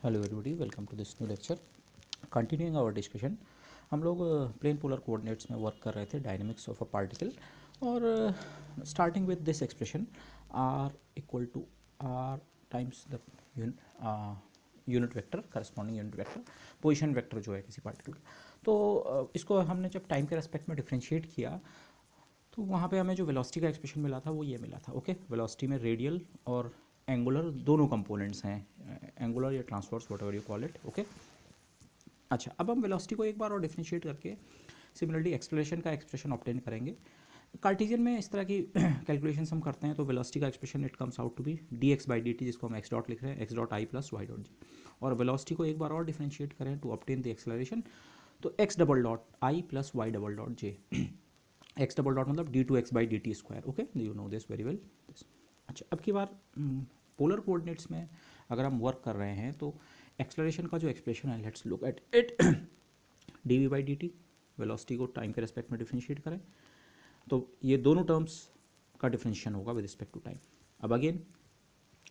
Hello everybody, welcome to this new lecture. Continuing our discussion, हम लोग plane polar coordinates में work कर रहे थे, डायनेमिक्स ऑफ अ पार्टिकल। और starting with this expression r equal to r times the unit vector, corresponding unit vector, position vector जो है किसी पार्टिकल का। तो इसको हमने जब टाइम के रेस्पेक्ट में डिफ्रेंशिएट किया तो वहाँ पे हमें जो वेलोसिटी का एक्सप्रेशन मिला था वो ये मिला था। ओके, वेलोसिटी में रेडियल और एंगुलर दोनों कंपोनेंट्स हैं, एंगुलर या transverse what ever you call it. Okay, अच्छा, अब हम वेलोसिटी को एक बार और डिफरेंशिएट करके सिमिलरली एक्सेलरेशन का एक्सप्रेशन ऑब्टेन करेंगे। कार्टेशियन में इस तरह की कैलकुलेशंस हम करते हैं तो वेलोसिटी का expression it comes out to be dx/dt, जिसको हम x डॉट लिख रहे हैं, x dot i plus y dot j. और वेलोसिटी को एक बार और डिफरेंशिएट करें टू ऑब्टेन द एक्सेलरेशन, तो x double dot i plus y double dot j, x double dot मतलब d2x/dt square. Okay, you know this very well. अच्छा, अब की बार पोलर कोऑर्डिनेट्स में अगर हम वर्क कर रहे हैं तो एक्सेलरेशन का जो एक्सप्रेशन है, let's look at it. dv/dt, velocity को टाइम के रेस्पेक्ट में डिफरेंशिएट करें तो ये दोनों टर्म्स का डिफरेंशिएशन होगा विद रिस्पेक्ट टू टाइम। अब अगेन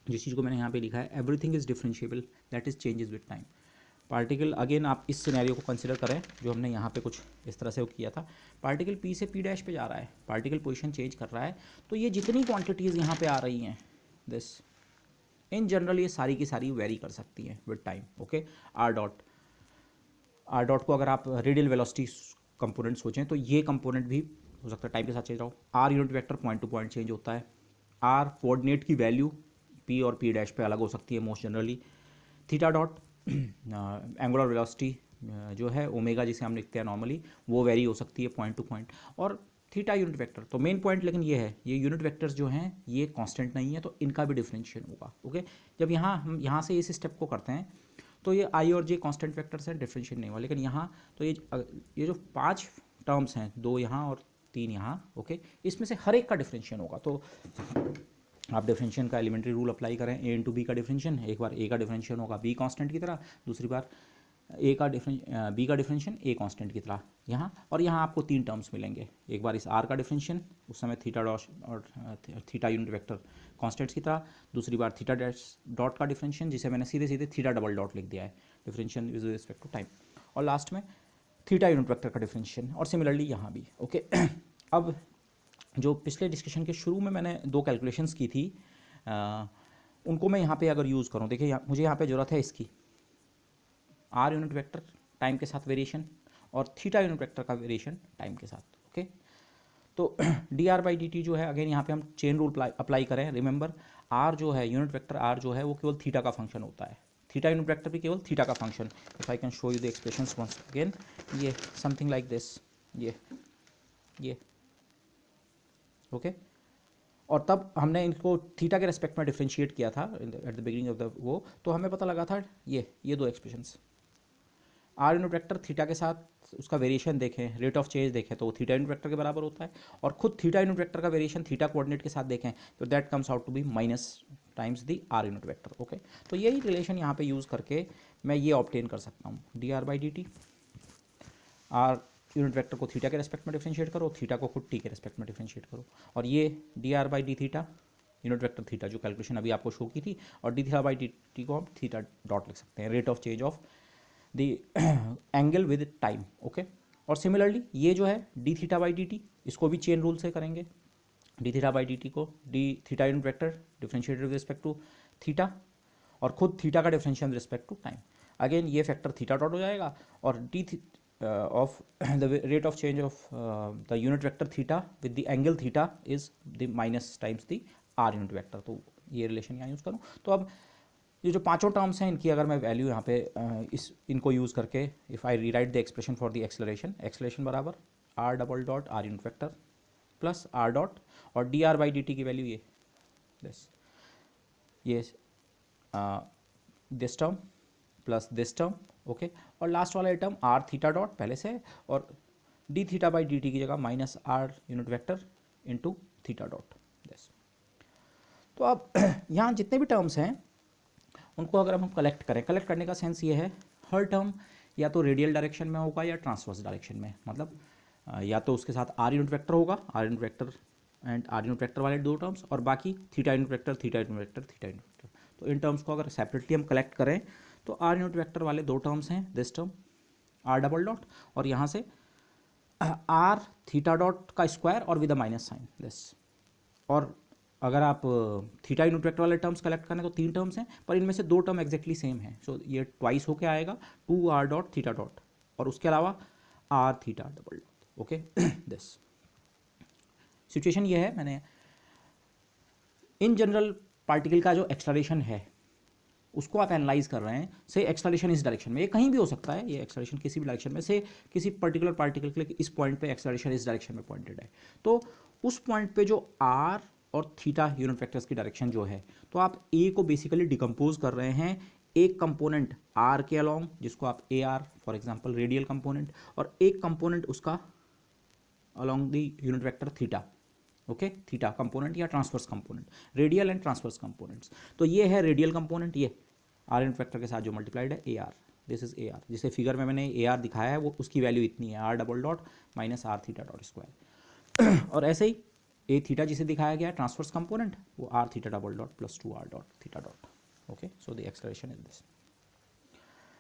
जिस चीज़ को मैंने यहाँ पे लिखा है, everything is differentiable that is changes with time. Particle, again आप इस सिनेरियो को कंसिडर करें जो हमने यहाँ पे कुछ इस तरह से वो किया था। पार्टिकल पी से पी डैश पे जा रहा है, पार्टिकल पोजीशन चेंज कर रहा है, तो ये जितनी क्वांटिटीज़ यहाँ पे आ रही हैं दिस, इन जनरल ये सारी की सारी वेरी कर सकती हैं with time. Okay, R dot को अगर आप रेडियल वेलोसिटी कंपोनेंट सोचें तो ये कंपोनेंट भी हो सकता है टाइम के साथ चेंज रहा हो। R unit vector point to point change होता है। आर कोऑर्डिनेट की वैल्यू पी और पी डैश पे अलग हो सकती है most generally. Theta dot angular velocity जो है ओमेगा, जिसे हम लिखते हैं नॉर्मली, वो वेरी हो सकती है पॉइंट टू पॉइंट। और थीटा यूनिट वेक्टर, तो मेन पॉइंट लेकिन ये है, ये यूनिट वेक्टर्स जो हैं ये कांस्टेंट नहीं है, तो इनका भी डिफरेंशिएशन होगा। ओके, जब हम यहाँ से इस स्टेप को करते हैं तो ये आई और जे कांस्टेंट वेक्टर्स हैं, डिफरेंशिएट नहीं हुआ। लेकिन यहाँ तो ये जो 5 टर्म्स हैं, 2 यहाँ और 3 यहाँ, ओके, इसमें से हर एक का डिफरेंशिएशन होगा। तो आप डिफरेंशिएशन का एलिमेंट्री रूल अप्लाई करें, ए इंटू बी का डिफरेंशिएशन, एक बार ए का डिफरेंशिएशन होगा बी कांस्टेंट की तरह, दूसरी बार बी का डिफरेंशिएशन ए कांस्टेंट की तरह यहाँ। और यहाँ आपको 3 टर्म्स मिलेंगे, एक बार इस आर का डिफरेंशिएशन, उस समय थीटा डॉट और थीटा यूनिट वेक्टर कांस्टेंट्स की तरह, दूसरी बार थीटा डैश डॉट का डिफरेंशिएशन, जिसे मैंने सीधे सीधे थीटा डबल डॉट लिख दिया है, differentiation with respect to time, और लास्ट में थीटा यूनिट वेक्टर का डिफरेंशिएशन, और सिमिलरली यहाँ भी। ओके, अब जो पिछले डिस्कशन के शुरू में मैंने 2 कैलकुलेशंस की थी, उनको मैं यहाँ पे अगर यूज़ करूँ, देखिए मुझे यहाँ पे ज़रूरत है इसकी आर यूनिट वेक्टर टाइम के साथ वेरिएशन और थीटा यूनिट वेक्टर का वेरिएशन टाइम के साथ। ओके, तो D R by D T जो है, अगेन यहाँ पे हम चेन रूल अप्लाई करें। रिमेंबर, आर जो है, यूनिट वेक्टर आर जो है, वो केवल थीटा का फंक्शन होता है, थीटा यूनिट वेक्टर भी केवल थीटा का function. If I can show you the expressions once again, ये समथिंग लाइक दिस, ये ओके। और तब हमने इनको थीटा के रेस्पेक्ट में डिफरेंशिएट किया था at the beginning of the वो, तो हमें पता लगा था ये 2 expressions, r unit vector theta के साथ उसका वेरिएशन देखें, रेट ऑफ चेंज देखें तो वो थीटा यूनिट वेक्टर के बराबर होता है, और खुद थीटा यूनिट वेक्टर का वेरिएशन थीटा कोऑर्डिनेट के साथ देखें तो that comes out to be minus times the r unit vector. Okay, तो यही रिलेशन यहाँ पे यूज़ करके मैं ये ऑब्टेन कर सकता हूँ, d are by D t, r unit vector को थीटा के रेस्पेक्ट में डिफरेंशिएट करो, थीटा को खुद टी के रेस्पेक्ट में डिफरेंशिएट करो, और ये D are by D theta unit vector theta जो कैलकुलेशन अभी आपको शो की थी, और D theta by D T को हम थीटा डॉट लिख सकते हैं, rate of change of the angle with time. Okay, और सिमिलरली ये जो है D theta by D T, इसको भी चेन रूल से करेंगे, D theta by D T को D theta unit vector differentiate with respect to theta, और खुद थीटा का differentiation with respect to time. Again ये फैक्टर थीटा डॉट हो जाएगा, और d of the rate of change of the unit vector theta with the angle theta is the minus times the r unit vector। तो ये relation यहाँ use करूँ तो अब ये जो 5 टर्म्स हैं इनकी अगर मैं वैल्यू यहाँ पे इनको यूज़ करके if I rewrite the expression for the acceleration बराबर R double dot R unit vector plus R dot, और D are by D T की वैल्यू ये this term plus this term. Okay, और last वाला term are theta dot पहले से, और D theta by D T की जगह minus R unit vector into theta dot this. तो अब यहाँ जितने भी टर्म्स हैं उनको अगर हम कलेक्ट करें, कलेक्ट करने का सेंस ये है, हर टर्म या तो रेडियल डायरेक्शन में होगा या ट्रांसवर्स डायरेक्शन में, मतलब या तो उसके साथ आर यूनिट वेक्टर होगा, r unit vector and r unit vector वाले 2 टर्म्स, और बाकी theta unit vector theta unit vector theta unit vector. तो इन टर्म्स को अगर सेपरेटली हम कलेक्ट करें तो आर यूनिट वेक्टर वाले दो टर्म्स हैं, this term r double dot और यहाँ से आर थीटा डॉट का स्क्वायर और with a minus sign this. और अगर आप थीटा यूनिट वेक्टर वाले टर्म्स कलेक्ट करें तो तीन टर्म्स हैं, पर इनमें से दो टर्म एग्जैक्टली सेम है, सो ये ट्वाइस होके आएगा 2r डॉट थीटा डॉट और उसके अलावा r theta double dot. Okay this situation ये है, मैंने इन जनरल पार्टिकल का जो एक्सलरेशन है उसको आप एनालाइज कर रहे हैं, से एक्सलरेशन इस डायरेक्शन में, ये कहीं भी हो सकता है, ये एक्सलरेशन किसी भी डायरेक्शन में, से किसी पर्टिकुलर पार्टिकल के लिए इस पॉइंट पे एक्सलरेशन इस डायरेक्शन में पॉइंटेड है, तो उस पॉइंट पे जो आर और थीटा यूनिट वेक्टर्स की डायरेक्शन जो है, तो आप ए को बेसिकली डिकम्पोज कर रहे हैं एक कंपोनेंट आर के अलोंग, जिसको आप A R for example radial component, और एक कंपोनेंट उसका along the unit vector theta. Okay theta component या transverse component, radial and transverse components. तो ये है रेडियल कंपोनेंट, ये आर यूनिट वेक्टर के साथ जो मल्टीप्लाइड है ए R, this is A R, जिसे फिगर में मैंने ए आर दिखाया है, वो उसकी वैल्यू इतनी है r double dot minus r theta dot square. और ऐसे ही ए थीटा जिसे दिखाया गया है ट्रांसवर्स कंपोनेंट, वो r theta double dot plus 2r dot theta dot. Okay so the acceleration is this.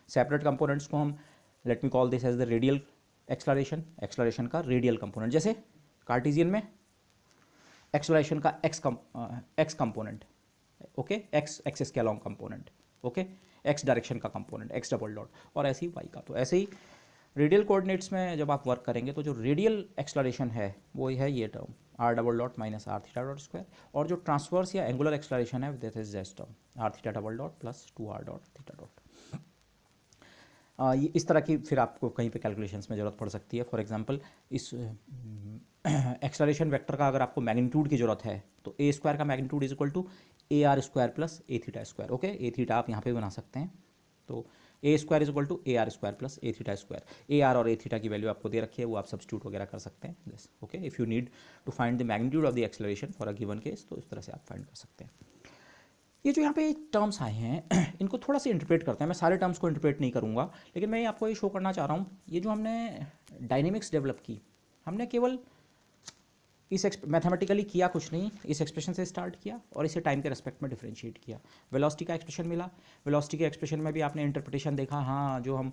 Separate components को हम let me call this as the radial acceleration, acceleration का रेडियल कंपोनेंट, जैसे Cartesian में acceleration का x component, okay x axis के along component, okay x direction का component x double dot, और ऐसे ही वाई का। तो ऐसे ही रेडियल कोऑर्डिनेट्स में जब आप वर्क करेंगे तो जो रेडियल एक्सलरेशन है वो है ये term r double dot minus r theta dot square, और जो ट्रांसवर्स या एंगुलर एक्सलरेशन है that is this term are theta double dot plus 2r dot theta dot. ये इस तरह की फिर आपको कहीं पे कैलकुलेशंस में ज़रूरत पड़ सकती है। फॉर एग्जांपल इस एक्सलरेशन वेक्टर का अगर आपको मैग्नीट्यूड की ज़रूरत है तो ए स्क्वायर का magnitude is equal to A R square plus A theta square. Okay A theta आप यहाँ पे बना सकते हैं, तो A square is equal to A R square plus A theta square. A R और ए थीटा की वैल्यू आपको दे रखी है, वो आप सब्स्टिट्यूट वगैरह कर सकते हैं this. Okay if you need to find the magnitude of the acceleration for a given case, तो इस तरह से आप फाइंड कर सकते हैं। ये जो यहाँ पे टर्म्स आए हैं इनको थोड़ा सा इंटरप्रेट करते हैं, मैं सारे टर्म्स को इंटरप्रेट नहीं करूँगा, लेकिन मैं आपको ये शो करना चाह रहा हूँ, ये जो हमने डायनेमिक्स डेवलप की, हमने केवल इस मैथमेटिकली किया कुछ नहीं, इस एक्सप्रेशन से स्टार्ट किया और इसे टाइम के रेस्पेक्ट में डिफरेंशिएट किया। वेलोसिटी का एक्सप्रेशन मिला, वेलोसिटी के एक्सप्रेशन में भी आपने इंटरप्रिटेशन देखा, हाँ जो हम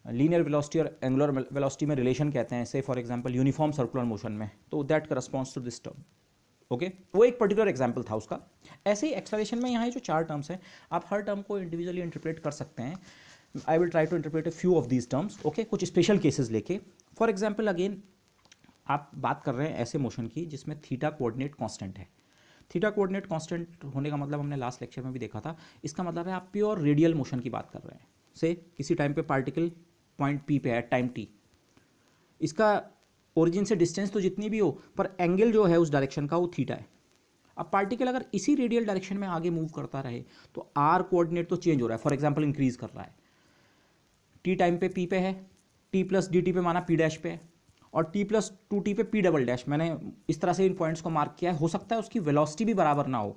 लीनियर वेलोसिटी और एंगुलर वेलोसिटी में रिलेशन कहते हैं, से for example uniform circular motion में, तो that corresponds to this term. Okay वो एक पर्टिकुलर एग्जाम्पल था उसका। ऐसे ही एक्सलरेशन में यहाँ जो चार टर्म्स हैं, आप हर टर्म को इंडिविजुअली इंटरप्रेट कर सकते हैं। I will try to interpret a few of these terms, okay कुछ स्पेशल केसेस लेके। फॉर एग्जाम्पल अगेन आप बात कर रहे हैं ऐसे मोशन की जिसमें थीटा कोऑर्डिनेट कांस्टेंट है। थीटा कोऑर्डिनेट कांस्टेंट होने का मतलब हमने लास्ट लेक्चर में भी देखा था, इसका मतलब है आप प्योर रेडियल मोशन की बात कर रहे हैं, से किसी टाइम पे पार्टिकल पॉइंट पी पे है टाइम टी, इसका ओरिजिन से डिस्टेंस तो जितनी भी हो पर एंगल जो है उस डायरेक्शन का वो थीटा है। अब पार्टिकल अगर इसी रेडियल डायरेक्शन में आगे मूव करता रहे तो आर कोऑर्डिनेट तो चेंज हो रहा है, फॉर एग्जांपल इंक्रीज कर रहा है, टी टाइम पे पी पे है, टी प्लस डी टी पे माना पी डैश पे है, और टी प्लस 2t पे पी डबल डैश, मैंने इस तरह से इन पॉइंट्स को मार्क किया है। हो सकता है उसकी वेलोसिटी भी बराबर ना हो,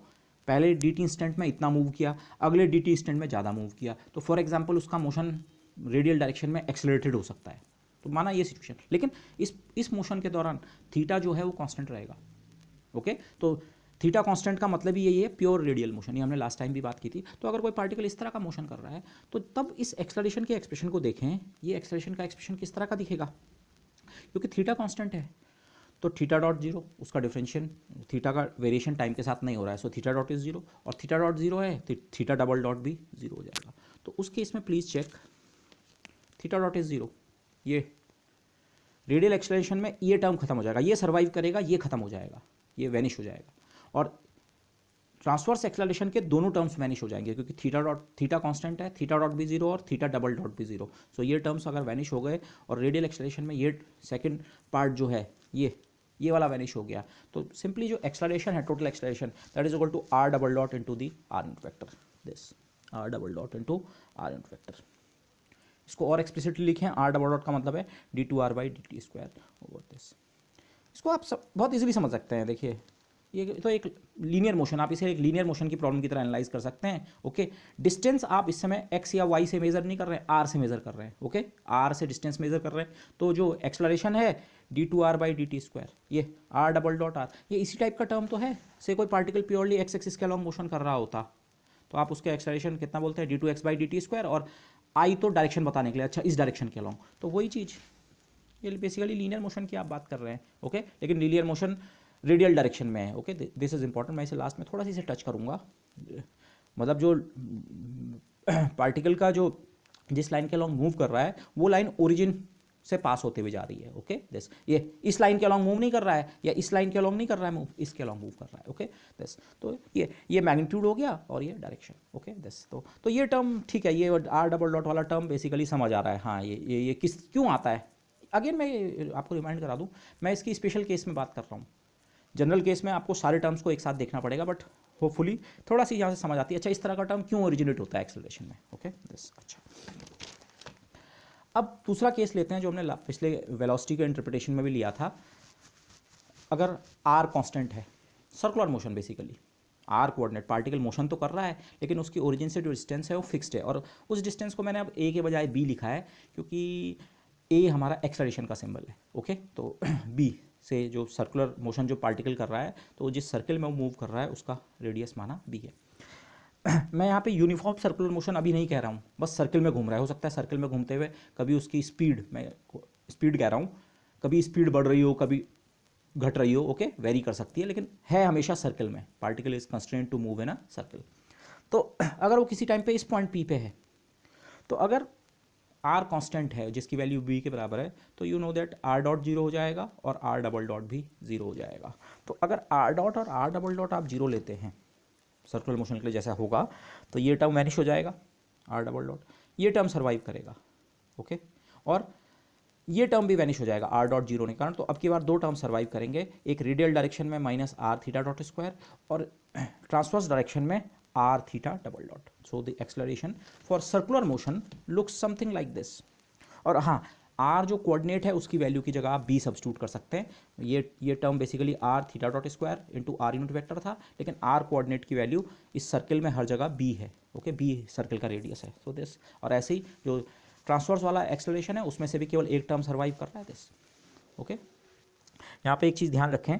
पहले डी टी इंस्टेंट में इतना मूव किया, अगले डी टी इंस्टेंट में ज़्यादा मूव किया, तो फॉर एग्जाम्पल उसका मोशन रेडियल डायरेक्शन में एक्सेलरेटेड हो सकता है, तो माना ये सिचुएशन। लेकिन इस मोशन के दौरान थीटा जो है वो कांस्टेंट रहेगा। ओके तो थीटा कांस्टेंट का मतलब ही यही है, प्योर रेडियल मोशन, ये हमने लास्ट टाइम भी बात की थी। तो अगर कोई पार्टिकल इस तरह का मोशन कर रहा है तो तब इस एक्सेलरेशन के एक्सप्रेशन को देखें, ये एक्सेलरेशन का एक्सप्रेशन किस तरह का दिखेगा, क्योंकि थीटा कांस्टेंट है तो थीटा डॉट जीरो, उसका डिफरेंशियल थीटा का वेरिएशन टाइम के साथ नहीं हो रहा है, so theta dot is zero, और थीटा डॉट जीरो है तो थीटा डबल डॉट भी जीरो हो जाएगा। तो उस केस में please check theta dot is zero, ये रेडियल एक्सेलरेशन में ये टर्म खत्म हो जाएगा, ये सर्वाइव करेगा, ये खत्म हो जाएगा, ये वैनिश हो जाएगा, और ट्रांसवर्स एक्सेलरेशन के दोनों टर्म्स वैनिश हो जाएंगे, क्योंकि थीटा कांस्टेंट है, थीटा डॉट भी जीरो और थीटा डबल डॉट भी जीरो। सो ये टर्म्स अगर वैनिश हो गए और रेडियल एक्सेलरेशन में ये सेकंड पार्ट जो है ये वाला वैनिश हो गया, तो सिंपली जो एक्सेलरेशन है total acceleration that is equal to r double dot into the r unit vector, this r double dot into r unit vector. इसको और एक्सप्लिसिटली लिखें, आर डबल डॉट का मतलब है d two r by D t square over this. इसको आप बहुत easily समझ सकते हैं, देखिए ये तो एक लीनियर मोशन, आप इसे एक लीनियर मोशन की प्रॉब्लम की तरह एनालाइज कर सकते हैं। ओके डिस्टेंस आप इस समय एक्स या वाई से मेजर नहीं कर रहे हैं, आर से मेजर कर रहे हैं। ओके आर से डिस्टेंस मेजर कर रहे हैं, तो जो एक्सेलरेशन है d two r by D t square, ये आर डबल डॉट आर, ये इसी टाइप का टर्म तो है, से कोई पार्टिकल प्योरली एक्स एक्सिस के अलॉन्ग मोशन कर रहा होता तो आप उसके एक्सेलरेशन कितना बोलते हैं, d2x/dt², और आई तो डायरेक्शन बताने के लिए, अच्छा इस डायरेक्शन के अलॉन्ग, तो वही चीज़, ये बेसिकली लीनियर मोशन की आप बात कर रहे हैं, ओके। लेकिन लीनियर मोशन रेडियल डायरेक्शन में है, ओके, दिस इज इंपॉर्टेंट। मैं इसे लास्ट में थोड़ा सा इसे टच करूँगा, मतलब जो पार्टिकल का जो जिस लाइन के अलॉन्ग मूव कर रहा है वो लाइन ओरिजिन से पास होते हुए जा रही है, ओके दिस, ये इस लाइन के अलॉन्ग मूव नहीं कर रहा है, या इस लाइन के अलॉन्ग नहीं कर रहा है मूव, इसके अलॉन्ग मूव कर रहा है, ओके दिस। तो ये मैग्नीट्यूड हो गया और ये डायरेक्शन, ओके दिस। तो ये टर्म ठीक है, ये आर डबल डॉट वाला टर्म बेसिकली समझ आ रहा है, हाँ ये किस क्यों आता है। अगेन मैं आपको रिमाइंड करा दूँ, मैं इसकी स्पेशल केस में बात कर रहा हूँ, जनरल केस में आपको सारे टर्म्स को एक साथ देखना पड़ेगा, बट होपफुली थोड़ा सी यहाँ से समझ आती है, अच्छा इस तरह का टर्म क्यों ओरिजिनेट होता है एक्सेलरेशन में, ओके दिस। अच्छा, अब दूसरा केस लेते हैं जो हमने पिछले वेलोसिटी के इंटरप्रिटेशन में भी लिया था। अगर आर कांस्टेंट है, circular motion basically, r coordinate, particle motion तो कर रहा है लेकिन उसकी ओरिजिन से जो डिस्टेंस है वो फिक्स्ड है, और उस डिस्टेंस को मैंने अब ए के बजाय बी लिखा है क्योंकि ए हमारा एक्सेलरेशन का सिंबल है, ओके। तो बी से जो सर्कुलर मोशन जो पार्टिकल कर रहा है, तो जिस सर्कल में वो मूव कर रहा है उसका रेडियस माना बी है। मैं यहाँ पे यूनिफॉर्म सर्कुलर मोशन अभी नहीं कह रहा हूँ, बस सर्कल में घूम रहा है, हो सकता है सर्कल में घूमते हुए कभी उसकी स्पीड, मैं स्पीड कह रहा हूँ, कभी स्पीड बढ़ रही हो कभी घट रही हो, ओके, वेरी कर सकती है, लेकिन है हमेशा सर्कल में, particle is constraint to move in a circle. तो अगर वो किसी टाइम पे इस पॉइंट पी पे है, तो अगर आर कांस्टेंट है जिसकी वैल्यू बी के बराबर है, तो you know that R dot zero हो जाएगा और आर डबल डॉट भी जीरो हो जाएगा। तो अगर आर डॉट और आर डबल डॉट आप जीरो लेते हैं सर्कुलर मोशन के लिए जैसा होगा, तो ये टर्म वैनिश हो जाएगा, आर डबल डॉट, ये टर्म सर्वाइव करेगा, ओके, और ये टर्म भी वैनिश हो जाएगा आर डॉट जीरो के कारण। तो अब की बार दो टर्म सर्वाइव करेंगे, एक रेडियल डायरेक्शन में minus r theta dot square, और ट्रांसवर्स डायरेक्शन में r theta double dot. So the acceleration for circular motion looks something like this. और हाँ, आर जो कोऑर्डिनेट है उसकी वैल्यू की जगह आप बी सब्स्टिट्यूट कर सकते हैं। ये term basically r theta dot square into r unit vector था, लेकिन आर कोऑर्डिनेट की वैल्यू इस सर्कल में हर जगह बी है, ओके, बी सर्कल का रेडियस है, सो दिस। और ऐसे ही जो ट्रांसवर्स वाला एक्सेलरेशन है उसमें से भी केवल एक टर्म सर्वाइव कर रहा है, दिस, ओके। यहाँ पे एक चीज़ ध्यान रखें,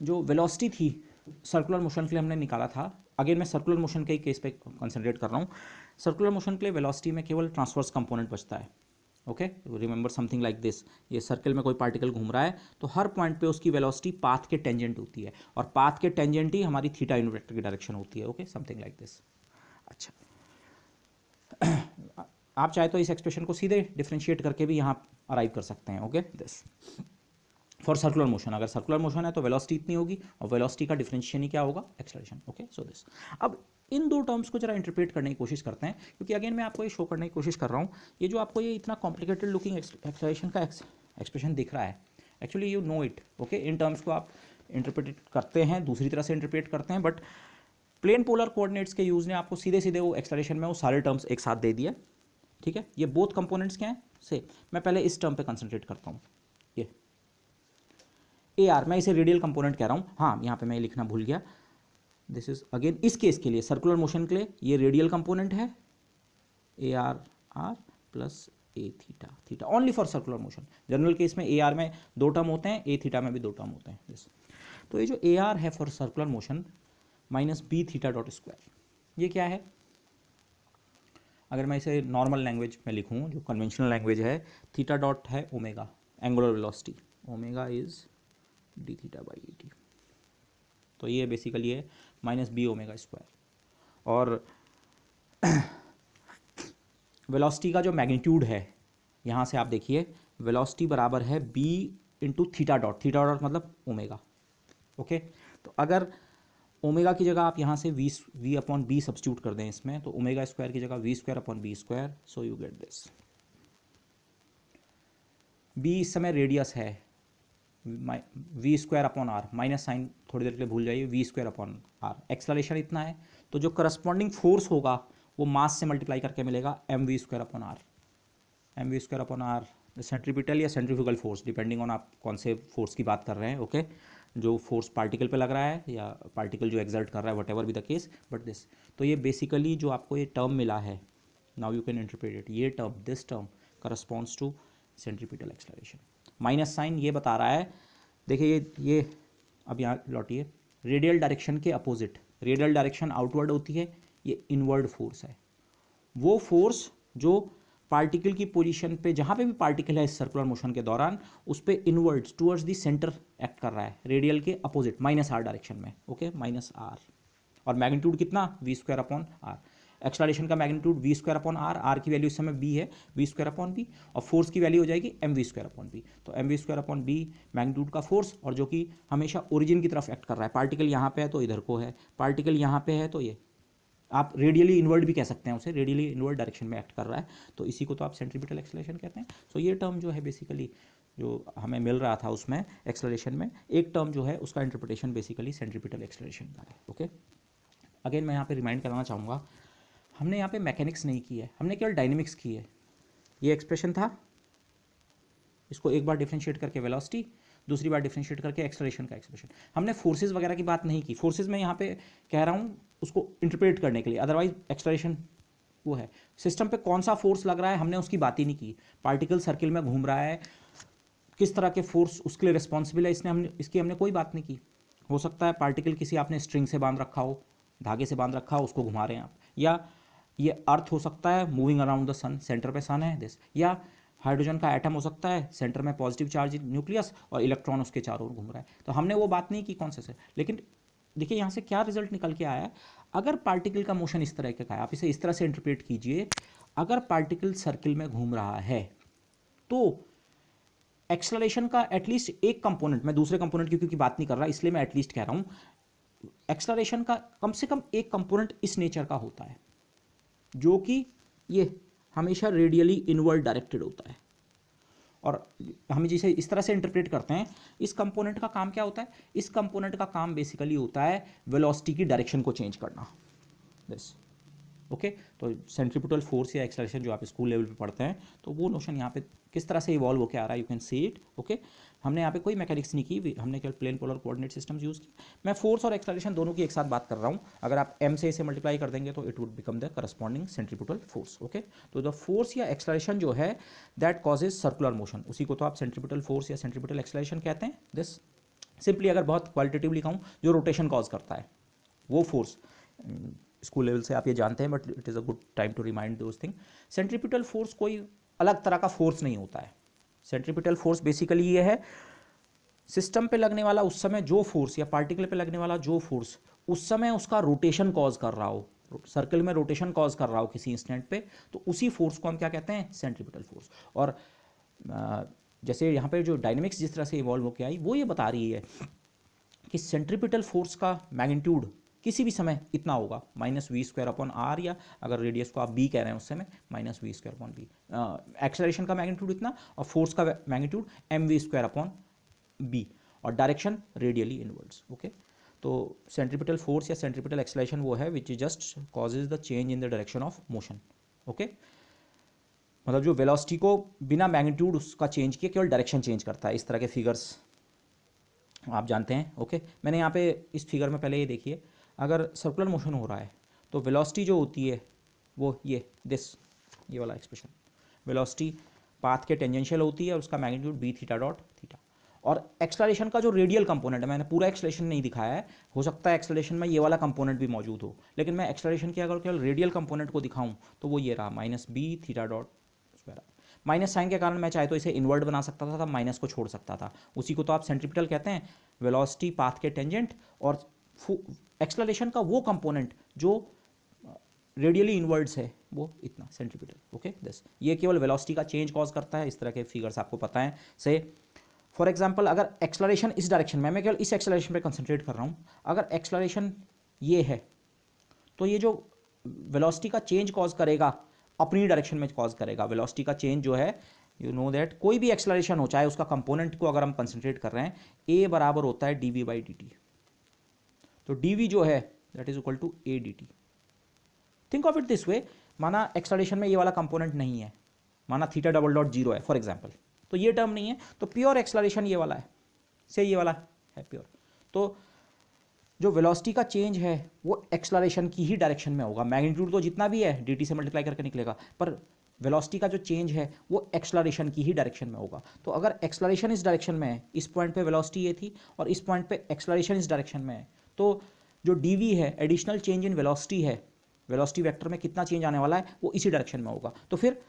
जो वेलोसिटी थी सर्कुलर मोशन के लिए हमने निकाला था, अगेन मैं सर्कुलर मोशन के ही केस पे कंसंट्रेट कर रहा हूँ। सर्कुलर मोशन के लिए वेलोसिटी में केवल ट्रांसवर्स कंपोनेंट बचता है, okay, remember something like this. ये सर्कल में कोई पार्टिकल घूम रहा है तो हर पॉइंट पे उसकी वेलोसिटी पाथ के टेंजेंट होती है, और पाथ के टेंजेंट ही हमारी थीटा यूनिट वेक्टर की डायरेक्शन होती है, ओके, समथिंग लाइक दिस। अच्छा, आप चाहे तो इस एक्सप्रेशन को सीधे डिफ्रेंशिएट करके भी यहाँ अराइव कर सकते हैं, okay this, for circular motion. अगर सर्कुलर मोशन है तो वेलोसिटी इतनी होगी, और वेलोसिटी का डिफरेंशिएशन ही क्या होगा, एक्सेलरेशन, ओके। सो दिस, अब इन दो टर्म्स को जरा इंटरप्रेट करने की कोशिश करते हैं, क्योंकि अगेन मैं आपको ये शो करने की कोशिश कर रहा हूँ, ये जो आपको ये इतना कॉम्प्लिकेटेड लुकिंग एक्सेलरेशन का एक्सप्रेशन दिख रहा है, actually you know it, okay. In terms को आप इंटरप्रेट करते हैं, दूसरी तरह से इंटरप्रेट करते हैं, बट प्लेन पोलर कोऑर्डिनेट्स के यूज़ ने आपको सीधे सीधे वो एक्सेलरेशन में वो सारे टर्म्स एक साथ दे दिया, ठीक है। ये बोथ कंपोनेंट्स क्या हैं से, मैं पहले इस टर्म पे कंसंट्रेट करता हूँ, ये ए आर, मैं इसे रेडियल कंपोनेंट कह रहा हूँ, हाँ यहाँ पे मैं ये लिखना भूल गया, दिस इज अगेन इस केस के लिए सर्कुलर मोशन के लिए ये रेडियल कंपोनेंट है, ए r r plus A theta theta, only for circular motion. General case में ए आर में दो टर्म होते हैं, ए थीटा में भी दो टर्म होते हैं, दिस। तो ये जो ए आर है for circular motion minus b theta dot square, ये क्या है, अगर मैं इसे नॉर्मल लैंग्वेज में लिखूँ, जो कन्वेंशनल लैंग्वेज है, थीटा डॉट है omega, angular velocity, omega is D theta by D T, तो ये बेसिकली है माइनस बी ओमेगा स्क्वायर। और वेलोसिटी का जो मैग्नीट्यूड है, यहाँ से आप देखिए वेलोसिटी बराबर है बी इंटू थीटा डॉट मतलब ओमेगा, ओके। तो अगर ओमेगा की जगह आप यहाँ से वी अपॉन बी सब्स्टिट्यूट कर दें इसमें, तो ओमेगा स्क्वायर की जगह v square upon b square, so you get this. B इस समय रेडियस है, v square upon r, minus sign थोड़ी देर के लिए भूल जाइए, v square upon r, acceleration इतना है, तो जो करस्पॉन्डिंग फोर्स होगा वो मास से मल्टीप्लाई करके मिलेगा m v square upon r, m v square upon r centripetal या सेंट्रीफ्यूगल फोर्स, डिपेंडिंग ऑन आप कौन से फोर्स की बात कर रहे हैं, ओके। जो फोर्स पार्टिकल पे लग रहा है या पार्टिकल जो एक्सर्ट कर रहा है, whatever be the case, but this. तो ये बेसिकली जो आपको ये टर्म मिला है, now you can interpret it, ये term, this term corresponds to centripetal acceleration. Minus sign ये बता रहा है, देखिए ये अब यहाँ लौटिए, रेडियल डायरेक्शन के अपोजिट, रेडियल डायरेक्शन आउटवर्ड होती है, ये इनवर्ड फोर्स है, वो फोर्स जो पार्टिकल की पोजीशन पे, जहाँ पे भी पार्टिकल है इस सर्कुलर मोशन के दौरान, उस पे inwards towards the centre act कर रहा है, रेडियल के अपोजिट -r डायरेक्शन में, ओके, -r। और मैग्नीट्यूड कितना, v²/r। एक्सलेरेशन का मैग्नीट्यूड v²/r, r की वैल्यू इस समय b है, v²/b, और फोर्स की वैल्यू हो जाएगी mv²/b। तो mv²/b मैग्नीट्यूड का फोर्स, और जो कि हमेशा ओरिजिन की तरफ एक्ट कर रहा है। पार्टिकल यहाँ पे है तो इधर को है, पार्टिकल यहाँ पे है तो ये, आप रेडियली इनवर्ड भी कह सकते हैं उसे, रेडियली इनवर्ड डायरेक्शन में एक्ट कर रहा है, तो इसी को तो आप सेंट्रीपिटल एक्सेलरेशन कहते हैं। सो ये टर्म जो है बेसिकली जो हमें मिल रहा था उसमें एक्सेलरेशन में, एक टर्म जो है उसका इंटरप्रिटेशन बेसिकली सेंट्रीपिटल एक्सेलरेशन का है, ओके। अगेन मैं यहाँ पे रिमाइंड कराना चाहूँगा, हमने यहाँ पे मैकेनिक्स नहीं की है, हमने केवल डायनेमिक्स की है। ये एक्सप्रेशन था, इसको एक बार डिफ्रेंशिएट करके वेलोसिटी, दूसरी बार डिफ्रेंशिएट करके एक्सेलरेशन का एक्सप्रेशन। हमने फोर्सेज वगैरह की बात नहीं की, फोर्सेज में यहाँ पे कह रहा हूँ उसको इंटरप्रेट करने के लिए, अदरवाइज एक्सेलरेशन वो है, सिस्टम पे कौन सा फोर्स लग रहा है हमने उसकी बात ही नहीं की। पार्टिकल सर्किल में घूम रहा है, किस तरह के फोर्स उसके लिए रिस्पॉन्सिबल है, इसकी हमने कोई बात नहीं की। हो सकता है पार्टिकल किसी आपने स्ट्रिंग से बांध रखा हो, धागे से बांध रखा हो, उसको घुमा रहे हैं आप, या ये अर्थ हो सकता है moving around the sun, centre पे सन है दिस, या हाइड्रोजन का एटम हो सकता है, सेंटर में पॉजिटिव चार्ज न्यूक्लियस और इलेक्ट्रॉन उसके चारों ओर घूम रहा है। तो हमने वो बात नहीं की कौन से, लेकिन देखिए यहाँ से क्या रिजल्ट निकल के आया है। अगर पार्टिकल का मोशन इस तरह का है, आप इसे इस तरह से इंटरप्रेट कीजिए, अगर पार्टिकल सर्किल में घूम रहा है तो एक्सेलरेशन का एटलीस्ट एक कंपोनेंट, मैं दूसरे कंपोनेंट की क्योंकि बात नहीं कर रहा इसलिए मैं एटलीस्ट कह रहा हूँ, एक्सेलरेशन का कम से कम एक कंपोनेंट इस नेचर का होता है जो कि ये हमेशा रेडियली इनवर्ड डायरेक्टेड होता है। और हम जिसे इस तरह से इंटरप्रेट करते हैं, इस कंपोनेंट का काम क्या होता है, इस कंपोनेंट का काम बेसिकली होता है वेलोसिटी की डायरेक्शन को चेंज करना, दिस, ओके। तो सेंट्रीपिटल फोर्स या एक्सेलरेशन जो आप स्कूल लेवल पे पढ़ते हैं, तो वो नोशन यहाँ पे किस तरह से इवॉल्व होकर आ रहा है, you can see it, okay. हमने यहाँ पे कोई मैकेनिक्स नहीं की, हमने केवल plane polar coordinate systems use किए। मैं फोर्स और एक्सेलरेशन दोनों की एक साथ बात कर रहा हूँ, अगर आप m से इसे मल्टीप्लाई कर देंगे तो it would become the corresponding centripetal force, okay. तो द फोर्स या एक्सेलरेशन जो है दैट कॉजेज सर्कुलर मोशन, उसी को तो आप सेंट्रीपिटल फोर्स या सेंट्रीपिटल एक्सेलरेशन कहते हैं। दिस सिंपली अगर बहुत क्वालिटेटिवली कहूँ, जो रोटेशन कॉज करता है वो फोर्स, स्कूल लेवल से आप ये जानते हैं but it is a good time to remind those thing. Centripetal force कोई अलग तरह का फोर्स नहीं होता है। सेंट्रीपिटल फोर्स बेसिकली ये है, सिस्टम पे लगने वाला उस समय जो फोर्स या पार्टिकल पे लगने वाला जो फोर्स उस समय उसका रोटेशन कॉज कर रहा हो, सर्कल में रोटेशन कॉज कर रहा हो किसी इंस्टेंट पे, तो उसी फोर्स को हम क्या कहते हैं, सेंट्रीपिटल फोर्स। और जैसे यहाँ पे जो डायनेमिक्स जिस तरह से इवॉल्व होकर आई वो ये बता रही है कि सेंट्रीपिटल फोर्स का मैग्नीट्यूड किसी भी समय इतना होगा, -v²/r, या अगर रेडियस को आप b कह रहे हैं उस समय -v²/b। एक्सेलरेशन का मैग्नीट्यूड इतना और फोर्स का मैग्नीट्यूड mv²/b, और डायरेक्शन रेडियली इनवर्ड्स, ओके। तो सेंट्रीपिटल फोर्स या सेंट्रीपिटल एक्सेलरेशन वो है which just causes the change in the direction of motion, okay. मतलब जो वेलोसिटी को बिना मैग्नीट्यूड उसका चेंज किए केवल डायरेक्शन चेंज करता है। इस तरह के फिगर्स आप जानते हैं, ओके। मैंने यहाँ पे इस फिगर में पहले ये देखिए, अगर सर्कुलर मोशन हो रहा है तो वेलोसिटी जो होती है वो ये वाला एक्सप्रेशन, वेलोसिटी पाथ के टेंजेंशियल होती है और उसका मैग्नीट्यूड b(θ)। और एक्सेलरेशन का जो रेडियल कंपोनेंट है, मैंने पूरा एक्सेलरेशन नहीं दिखाया है, हो सकता है एक्सेलरेशन में ये वाला कंपोनेंट भी मौजूद हो, लेकिन मैं एक्सेलरेशन के अगर केवल रेडियल कंपोनेंट को दिखाऊं तो वो ये रहा -b(θ)। माइनस साइन के कारण मैं चाहे तो इसे इन्वर्ट बना सकता था, माइनस को छोड़ सकता था, उसी को तो आप सेंट्रीपिटल कहते हैं, वेलोसिटी पाथ के टेंजेंट और एक्सेलरेशन का वो कंपोनेंट जो रेडियली इनवर्ड्स है वो इतना, सेंट्रीपिटल, ओके। दिस ये केवल वेलोसिटी का चेंज कॉज करता है। इस तरह के फिगर्स आपको पता है। से फॉर एग्जांपल अगर एक्सेलरेशन इस डायरेक्शन में, मैं केवल इस एक्सेलरेशन पे कंसंट्रेट कर रहा हूँ, अगर एक्सेलरेशन ये है तो ये जो वेलोसिटी का चेंज कॉज करेगा अपनी डायरेक्शन में कॉज करेगा। वेलोसिटी का चेंज जो है, यू नो दैट कोई भी एक्सेलरेशन हो, चाहे उसका कंपोनेंट को अगर हम कंसंट्रेट कर रहे हैं, a बराबर होता है dv/dt। तो dv जो है that is equal to a dt। Think of it this way, माना एक्सेलरेशन में ये वाला कंपोनेंट नहीं है, माना θ(0) है फॉर एग्जांपल, तो ये टर्म नहीं है, तो प्योर एक्सेलरेशन ये वाला है, से ये वाला है प्योर। तो जो वेलोसिटी का चेंज है वो एक्सेलरेशन की ही डायरेक्शन में होगा। मैग्नीट्यूड तो जितना भी है dt से मल्टीप्लाई करके निकलेगा, पर वेलोसिटी का जो चेंज है वो एक्सेलरेशन की ही डायरेक्शन में होगा। तो अगर एक्सेलरेशन इस डायरेक्शन में है, इस पॉइंट पे वेलोसिटी ये थी और इस पॉइंट पे एक्सेलरेशन इस डायरेक्शन में है, तो जो dv है, एडिशनल चेंज इन वेलोसिटी है, वेलोसिटी वेक्टर में कितना चेंज आने वाला है वो इसी डायरेक्शन में होगा। तो फिर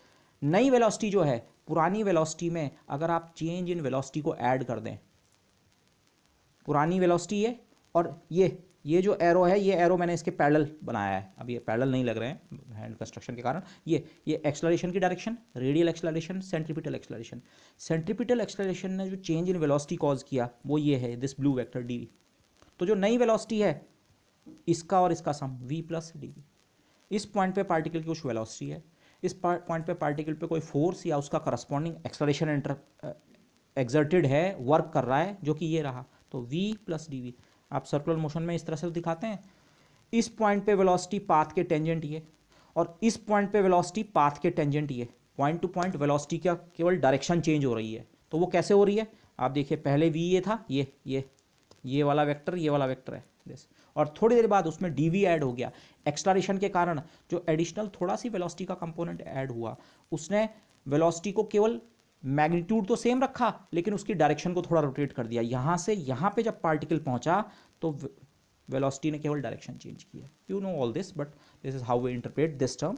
नई वेलोसिटी जो है पुरानी वेलोसिटी में अगर आप चेंज इन वेलोसिटी को ऐड कर दें, पुरानी वेलोसिटी है और ये जो एरो है, ये एरो मैंने इसके पैरेलल बनाया है, अब ये पैरेलल नहीं लग रहे हैं हैंड कंस्ट्रक्शन के कारण। ये एक्सेलरेशन की direction, radial acceleration, centripetal acceleration. Centripetal acceleration ने जो चेंज इन वेलोसिटी कॉज किया वो ये है, दिस ब्लू वेक्टर डी। तो जो नई वेलोसिटी है इसका और इसका सम v प्लस डी। इस पॉइंट पे पार्टिकल की कुछ वेलोसिटी है, इस पॉइंट पे पार्टिकल पे कोई फोर्स या उसका करस्पॉन्डिंग एक्सेलरेशन एक्सर्टेड है, वर्क कर रहा है, जो कि ये रहा। तो v प्लस डी वी आप सर्कुलर मोशन में इस तरह से तो दिखाते हैं। इस पॉइंट पे वेलोसिटी पाथ के टेंजेंट ये, और इस पॉइंट पे वेलोसिटी पाथ के टेंजेंट ये। पॉइंट टू पॉइंट वेलोसिटी का केवल डायरेक्शन चेंज हो रही है। तो वो कैसे हो रही है आप देखिए, पहले v ये था, ये वाला वेक्टर, ये वाला वेक्टर है दिस, और थोड़ी देर बाद उसमें dv ऐड हो गया। एक्सलरेशन के कारण जो एडिशनल थोड़ा सी वेलोसिटी का कंपोनेंट ऐड हुआ, उसने वेलोसिटी को केवल मैग्नीट्यूड तो सेम रखा लेकिन उसकी डायरेक्शन को थोड़ा रोटेट कर दिया। यहाँ से यहाँ पे जब पार्टिकल पहुँचा तो वेलोसिटी ने केवल डायरेक्शन चेंज किया। You know all this, but this is how we interpret this term.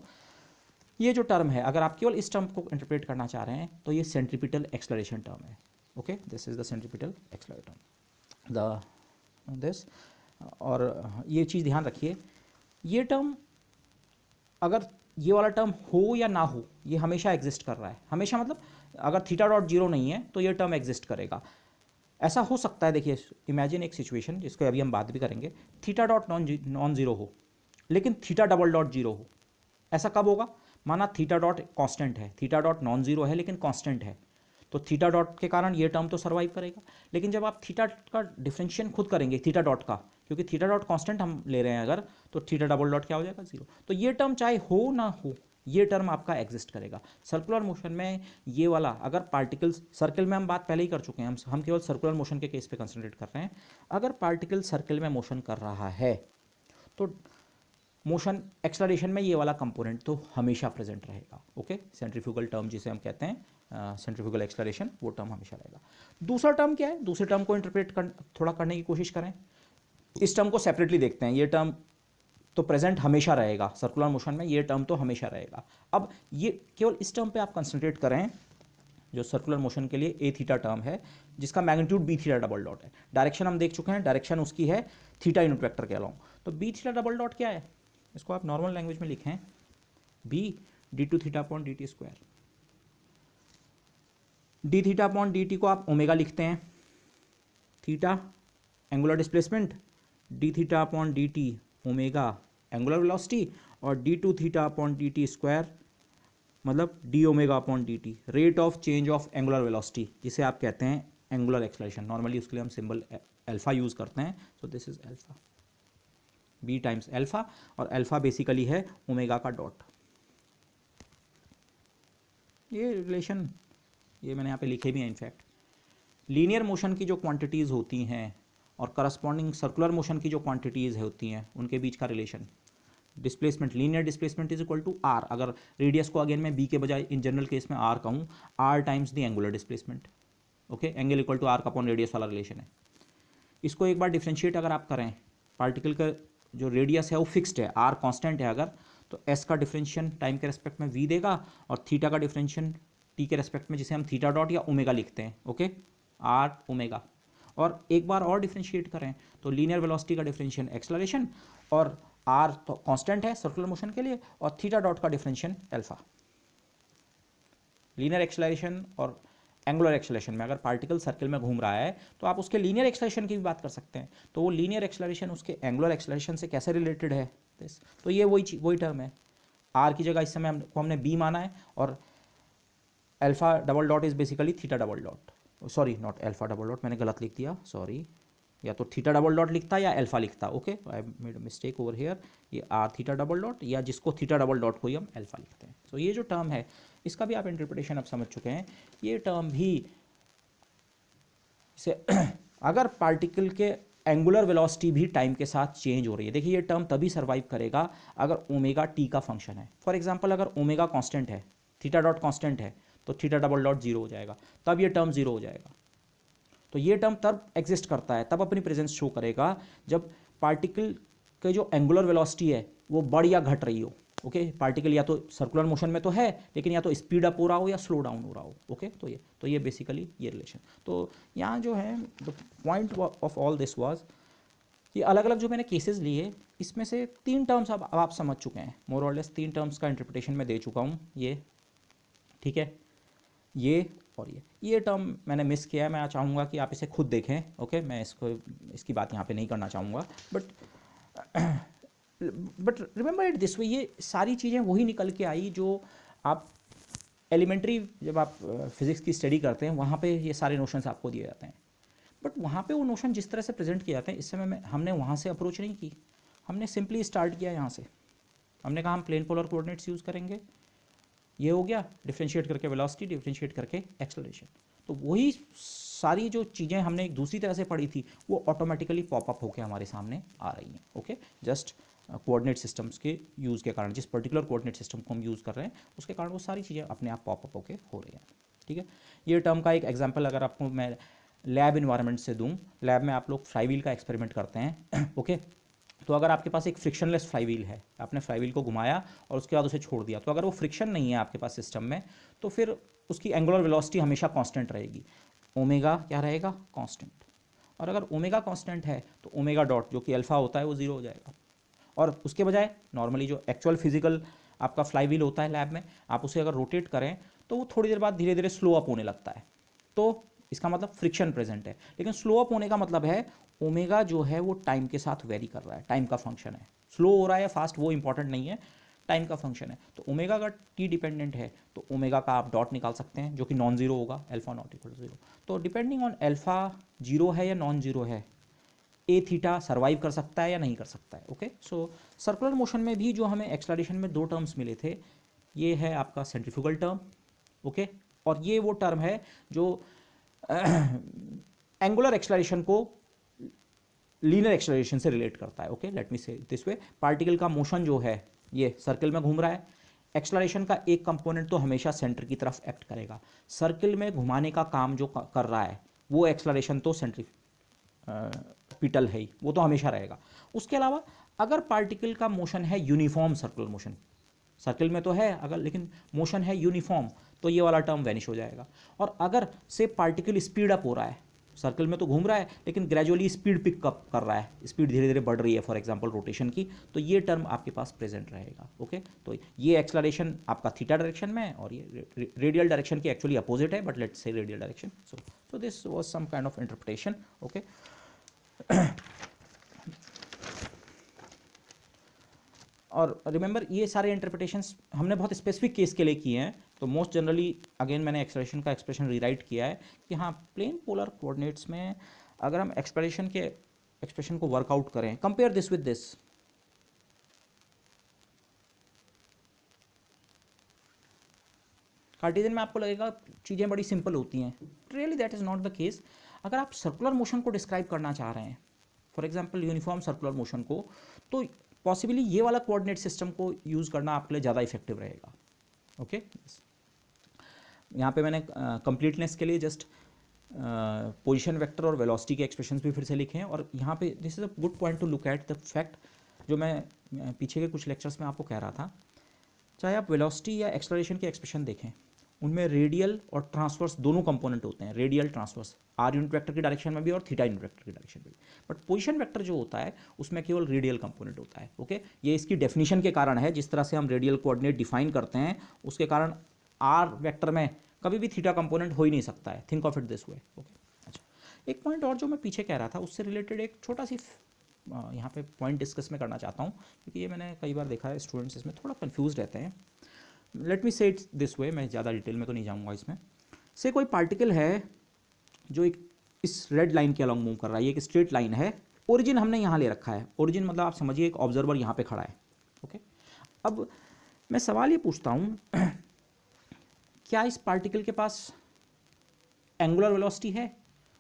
ये जो टर्म है, अगर आप केवल इस टर्म को इंटरप्रेट करना चाह रहे हैं तो ये सेंट्रीपिटल एक्सेलरेशन टर्म है। Okay, this is the centripetal acceleration the this. और ये चीज़ ध्यान रखिए, ये टर्म अगर ये वाला टर्म हो या ना हो, ये हमेशा एग्जिस्ट कर रहा है। हमेशा मतलब अगर थीटा डॉट जीरो नहीं है तो ये टर्म एग्जिस्ट करेगा। ऐसा हो सकता है, देखिए इमेजिन एक सिचुएशन जिसको अभी हम बात भी करेंगे, थीटा डॉट नॉन जीरो हो लेकिन थीटा डबल डॉट जीरो हो। ऐसा कब होगा? माना थीटा डॉट कांस्टेंट है, थीटा डॉट नॉन जीरो है लेकिन कांस्टेंट है, तो थीटा डॉट के कारण ये टर्म तो सर्वाइव करेगा। लेकिन जब आप थीटा का डिफरेंशिएशन खुद करेंगे थीटा डॉट का, क्योंकि थीटा डॉट कांस्टेंट हम ले रहे हैं अगर, तो थीटा डबल डॉट क्या हो जाएगा? जीरो। तो ये टर्म चाहे हो ना हो, ये टर्म आपका एग्जिस्ट करेगा। सर्कुलर मोशन में ये वाला, अगर पार्टिकल्स सर्कल में हम बात पहले ही कर चुके हैं, हम केवल सर्कुलर मोशन के केस पे कंसंट्रेट कर रहे हैं। अगर पार्टिकल सर्कल में मोशन कर रहा है तो मोशन एक्सेलरेशन में ये वाला कंपोनेंट तो हमेशा प्रेजेंट रहेगा। ओके, सेंट्रीफ्यूगल टर्म जिसे हम कहते हैं, सेंट्रीफ्यूगल एक्सेलरेशन, वो टर्म हमेशा रहेगा। दूसरा टर्म क्या है? दूसरे टर्म को इंटरप्रेट थोड़ा करने की कोशिश करें। इस टर्म को सेपरेटली देखते हैं। ये टर्म तो प्रेजेंट हमेशा रहेगा सर्कुलर मोशन में, ये टर्म तो हमेशा रहेगा। अब ये केवल इस टर्म पे आप कंसंट्रेट करें जो सर्कुलर मोशन के लिए ए थीटा टर्म है, जिसका magnitude b theta double dot है। डायरेक्शन हम देख चुके हैं, डायरेक्शन उसकी है थीटा यूनिट वेक्टर के अलाउ। तो बी थीटा डबल डॉट क्या है? इसको आप नॉर्मल लैंग्वेज में लिखें, b d two theta upon d t square. D theta upon d T को आप ओमेगा लिखते हैं, theta angular displacement, d theta upon d t omega angular velocity, और d two theta upon d t square मतलब D omega upon d T, rate of change of angular velocity, जिसे आप कहते हैं एंगुलर एक्सेलरेशन। नॉर्मली उसके लिए हम symbol alpha use करते हैं। So this is alpha, b times alpha, और अल्फा बेसिकली है ओमेगा का डॉट। ये रिलेशन ये मैंने यहाँ पे लिखे भी हैं। इनफैक्ट लीनियर मोशन की जो क्वांटिटीज़ होती हैं और करस्पॉन्डिंग सर्कुलर मोशन की जो क्वांटिटीज़ होती हैं, उनके बीच का relation, displacement, linear displacement is equal to r. अगर रेडियस को अगेन मैं बी के बजाय इन जनरल केस में आर कहूँ, r times the angular displacement. Okay, angle equal to r का अपॉन रेडियस वाला रिलेशन है। इसको एक बार डिफ्रेंशिएट अगर आप करें, पार्टिकल का जो रेडियस है वो फिक्स्ड है, आर कांस्टेंट है अगर, तो एस का डिफरेंशिएशन टाइम के रेस्पेक्ट में वी देगा, और थीटा का डिफरेंशिएशन टी के रेस्पेक्ट में, जिसे हम थीटा डॉट या ओमेगा लिखते हैं। Okay, r omega. और एक बार और डिफरेंशिएट करें तो लीनियर वेलोसिटी का डिफरेंशिएशन एक्सेलरेशन, और आर तो कांस्टेंट है सर्कुलर मोशन के लिए, और थीटा डॉट का डिफरेंशिएशन अल्फा। लीनियर एक्सेलरेशन और एंगुलर एक्सेलरेशन में अगर पार्टिकल सर्कल में घूम रहा है तो आप उसके लीनियर एक्सेलरेशन की भी बात कर सकते हैं। तो वो लीनियर एक्सेलरेशन उसके एंगुलर एक्सेलरेशन से कैसे रिलेटेड है? तो ये वही टर्म है। आर की जगह इस समय हमने बी माना है, और alpha double dot is basically theta double dot. Sorry, not alpha double dot, मैंने गलत लिख दिया, सॉरी। या तो थीटा डबल डॉट लिखता या अल्फा लिखता। Okay, I made a mistake over here. ये आर थीटा डबल डॉट, या जिसको थीटा डबल डॉट को ही हम अल्फा लिखते हैं। सो ये जो टर्म है इसका भी आप इंटरप्रिटेशन अब समझ चुके हैं। ये टर्म भी से अगर पार्टिकल के एंगुलर वेलोसिटी भी टाइम के साथ चेंज हो रही है, देखिए ये टर्म तभी सर्वाइव करेगा अगर ओमेगा टी का फंक्शन है। फॉर एग्जांपल अगर ओमेगा कांस्टेंट है, थीटा डॉट कांस्टेंट है, तो थीटा डबल डॉट जीरो हो जाएगा, तब ये टर्म जीरो हो जाएगा। तो ये टर्म तब एग्जिस्ट करता है, तब अपनी प्रेजेंस शो करेगा जब पार्टिकल कि जो एंगुलर वेलोसिटी है वो बढ़ या घट रही हो। ओके, पार्टिकल या तो सर्कुलर मोशन में तो है, लेकिन या तो स्पीड अप हो रहा हो या स्लो डाउन हो रहा हो। ओके, तो ये बेसिकली ये रिलेशन। तो यहाँ जो है the point of all this was कि अलग अलग जो मैंने केसेस लिए, इसमें से 3 टर्म्स अब आप समझ चुके हैं, मोर और लेस 3 टर्म्स का इंटरप्रिटेशन मैं दे चुका हूँ। ये ठीक है, ये और ये टर्म मैंने मिस किया है, मैं चाहूँगा कि आप इसे खुद देखें। ओके, मैं इसकी बात यहाँ पे नहीं करना चाहूँगा, बट रिमेंबर इट दिस वे, ये सारी चीज़ें वही निकल के आई जो आप एलिमेंट्री जब आप फिज़िक्स की स्टडी करते हैं वहाँ पे ये सारे नोशंस आपको दिए जाते हैं। बट वहाँ पे वो नोशन जिस तरह से प्रेजेंट किए जाते हैं, इस समय में हमने वहाँ से अप्रोच नहीं की, हमने सिंपली स्टार्ट किया यहाँ से। हमने कहा हम प्लेन पोलर कोऑर्डिनेट्स यूज़ करेंगे, ये हो गया, डिफ्रेंशिएट करके वेलोसिटी, डिफ्रेंशिएट करके एक्सेलरेशन। तो वही सारी जो चीज़ें हमने एक दूसरी तरह से पढ़ी थी वो ऑटोमेटिकली पॉपअप होकर हमारे सामने आ रही हैं। ओके, जस्ट कोऑर्डिनेट सिस्टम्स के यूज़ के कारण, जिस पर्टिकुलर कोऑर्डिनेट सिस्टम को हम यूज़ कर रहे हैं उसके कारण वो सारी चीज़ें अपने आप पॉपअप होकर हो रही हैं। ठीक है, ये टर्म का एक एग्जाम्पल अगर आपको मैं लैब इन्वायरमेंट से दूँ, लैब में आप लोग फ्लाईव्हील का एक्सपेरिमेंट करते हैं। ओके, तो अगर आपके पास एक फ्रिक्शनलेस फ्लाईव्हील है, आपने फ्लाईव्हील को घुमाया और उसके बाद उसे छोड़ दिया, तो अगर वो फ्रिक्शन नहीं है आपके पास सिस्टम में, तो फिर उसकी एंगुलर वेलोसिटी हमेशा कांस्टेंट रहेगी। ओमेगा क्या रहेगा? कांस्टेंट। और अगर ओमेगा कांस्टेंट है तो ओमेगा डॉट जो कि अल्फा होता है वो जीरो हो जाएगा। और उसके बजाय नॉर्मली जो एक्चुअल फिजिकल आपका फ्लाईव्हील होता है लैब में, आप उसे अगर रोटेट करें तो वो थोड़ी देर बाद धीरे धीरे स्लो अप होने लगता है। तो इसका मतलब फ्रिक्शन प्रेजेंट है, लेकिन स्लो अप होने का मतलब है ओमेगा जो है वो टाइम के साथ वेरी कर रहा है, टाइम का फंक्शन है। स्लो हो रहा है या फास्ट वो इंपॉर्टेंट नहीं है, टाइम का फंक्शन है। तो ओमेगा का टी डिपेंडेंट है, तो ओमेगा का आप डॉट निकाल सकते हैं जो कि नॉन जीरो होगा, alpha not equal to zero. तो डिपेंडिंग ऑन अल्फा जीरो है या नॉन जीरो है, ए थीटा सर्वाइव कर सकता है या नहीं कर सकता है। ओके, सो सर्कुलर मोशन में भी जो हमें एक्सलेरेशन में 2 टर्म्स मिले थे, ये है आपका सेंट्रीफ्यूगल टर्म। ओके, और ये वो टर्म है जो एंगुलर एक्सलेरेशन को लीनियर एक्सलेरेशन से रिलेट करता है। ओके, लेट मी से दिस वे, पार्टिकल का मोशन जो है ये सर्कल में घूम रहा है, एक्सलेरेशन का एक कंपोनेंट तो हमेशा सेंटर की तरफ एक्ट करेगा। सर्कल में घुमाने का काम जो कर रहा है वो एक्सलेरेशन तो सेंट्रीपिटल है ही, वो तो हमेशा रहेगा। उसके अलावा अगर पार्टिकल का मोशन है यूनिफॉर्म सर्कुलर मोशन, सर्कल में तो है अगर, लेकिन मोशन है यूनिफॉर्म, तो ये वाला टर्म वैनिश हो जाएगा। और अगर से पार्टिकल स्पीड अप हो रहा है, सर्कल में तो घूम रहा है लेकिन ग्रेजुअली स्पीड पिक अप कर रहा है, स्पीड धीरे धीरे बढ़ रही है फॉर एग्जांपल रोटेशन की, तो ये टर्म आपके पास प्रेजेंट रहेगा। ओके, तो ये एक्सलेरेशन आपका थीटा डायरेक्शन में है और ये रेडियल डायरेक्शन की एक्चुअली अपोजिट है, but let's say radial direction. So this was some kind of interpretation. Okay, और रिमेंबर ये सारे इंटरप्रिटेशंस हमने बहुत स्पेसिफिक केस के लिए किए हैं। तो मोस्ट जनरली अगेन मैंने एक्सप्रेशन का एक्सप्रेशन रीराइट किया है कि हाँ, प्लेन पोलर कोऑर्डिनेट्स में अगर हम एक्सप्रेशन को वर्कआउट करें, compare this with this, Cartesian में आपको लगेगा चीज़ें बड़ी सिंपल होती हैं, really that is not the case. अगर आप सर्कुलर मोशन को डिस्क्राइब करना चाह रहे हैं, for example uniform circular motion को, तो पॉसिबली ये वाला कोऑर्डिनेट सिस्टम को यूज़ करना आपके लिए ज़्यादा इफेक्टिव रहेगा। ओके, यहाँ पे मैंने कंप्लीटनेस के लिए जस्ट पोजीशन वेक्टर और वेलोसिटी के एक्सप्रेशंस भी फिर से लिखे हैं। और यहाँ पे this is a good point two look at the fact, जो मैं पीछे के कुछ लेक्चर्स में आपको कह रहा था, चाहे आप वेलोसिटी या एक्सेलरेशन के एक्सप्रेशन देखें, उनमें रेडियल और ट्रांसवर्स दोनों कंपोनेंट होते हैं, radial transverse R unit vector की डायरेक्शन में भी और थीटा यूनिट वेक्टर की डायरेक्शन में भी। बट पोजीशन वेक्टर जो होता है उसमें केवल रेडियल कंपोनेंट होता है। ओके, ये इसकी डेफिनेशन के कारण है, जिस तरह से हम रेडियल कोऑर्डिनेट डिफाइन करते हैं उसके कारण आर वेक्टर में कभी भी थीटा कंपोनेंट हो ही नहीं सकता है। Think of it this way. Okay, अच्छा, एक पॉइंट और जो मैं पीछे कह रहा था उससे रिलेटेड एक छोटा सी यहाँ पे पॉइंट डिस्कस में करना चाहता हूँ, क्योंकि ये मैंने कई बार देखा है स्टूडेंट्स इसमें थोड़ा कन्फ्यूज रहते हैं। लेट मी से इट दिस वे, मैं ज़्यादा डिटेल में तो नहीं जाऊँगा इसमें। से कोई पार्टिकल है जो एक इस रेड लाइन के अलॉन्ग मूव कर रहा है, ये एक स्ट्रेट लाइन है, ओरिजिन हमने यहाँ ले रखा है, ओरिजिन मतलब आप समझिए एक ऑब्जर्वर यहाँ पे खड़ा है। ओके, अब मैं सवाल ये पूछता हूँ, क्या इस पार्टिकल के पास एंगुलर वेलोसिटी है?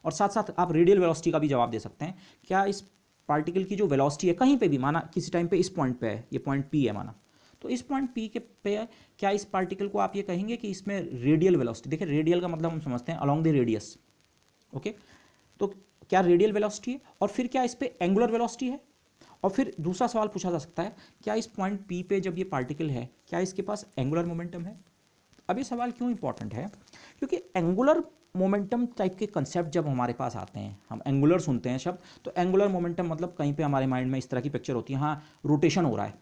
और साथ साथ आप रेडियल वेलोसिटी का भी जवाब दे सकते हैं। क्या इस पार्टिकल की जो वेलोसिटी है कहीं पे भी, माना किसी टाइम पे इस पॉइंट पे है, ये पॉइंट पी है माना, तो इस पॉइंट पी के पे क्या इस पार्टिकल को आप ये कहेंगे कि इसमें रेडियल वेलोसिटी, देखिए रेडियल का मतलब हम समझते हैं अलॉन्ग द रेडियस। ओके, तो क्या रेडियल वेलोसिटी है? और फिर क्या इस पर एंगुलर वेलोसिटी है? और फिर दूसरा सवाल पूछा जा सकता है, क्या इस पॉइंट पी पे जब ये पार्टिकल है, क्या इसके पास एंगुलर मोमेंटम है? अब ये सवाल क्यों इंपॉर्टेंट है? क्योंकि एंगुलर मोमेंटम टाइप के कंसेप्ट जब हमारे पास आते हैं, हम एंगुलर सुनते हैं शब्द, तो एंगुलर मोमेंटम मतलब कहीं पे हमारे माइंड में इस तरह की पिक्चर होती है, हाँ रोटेशन हो रहा है।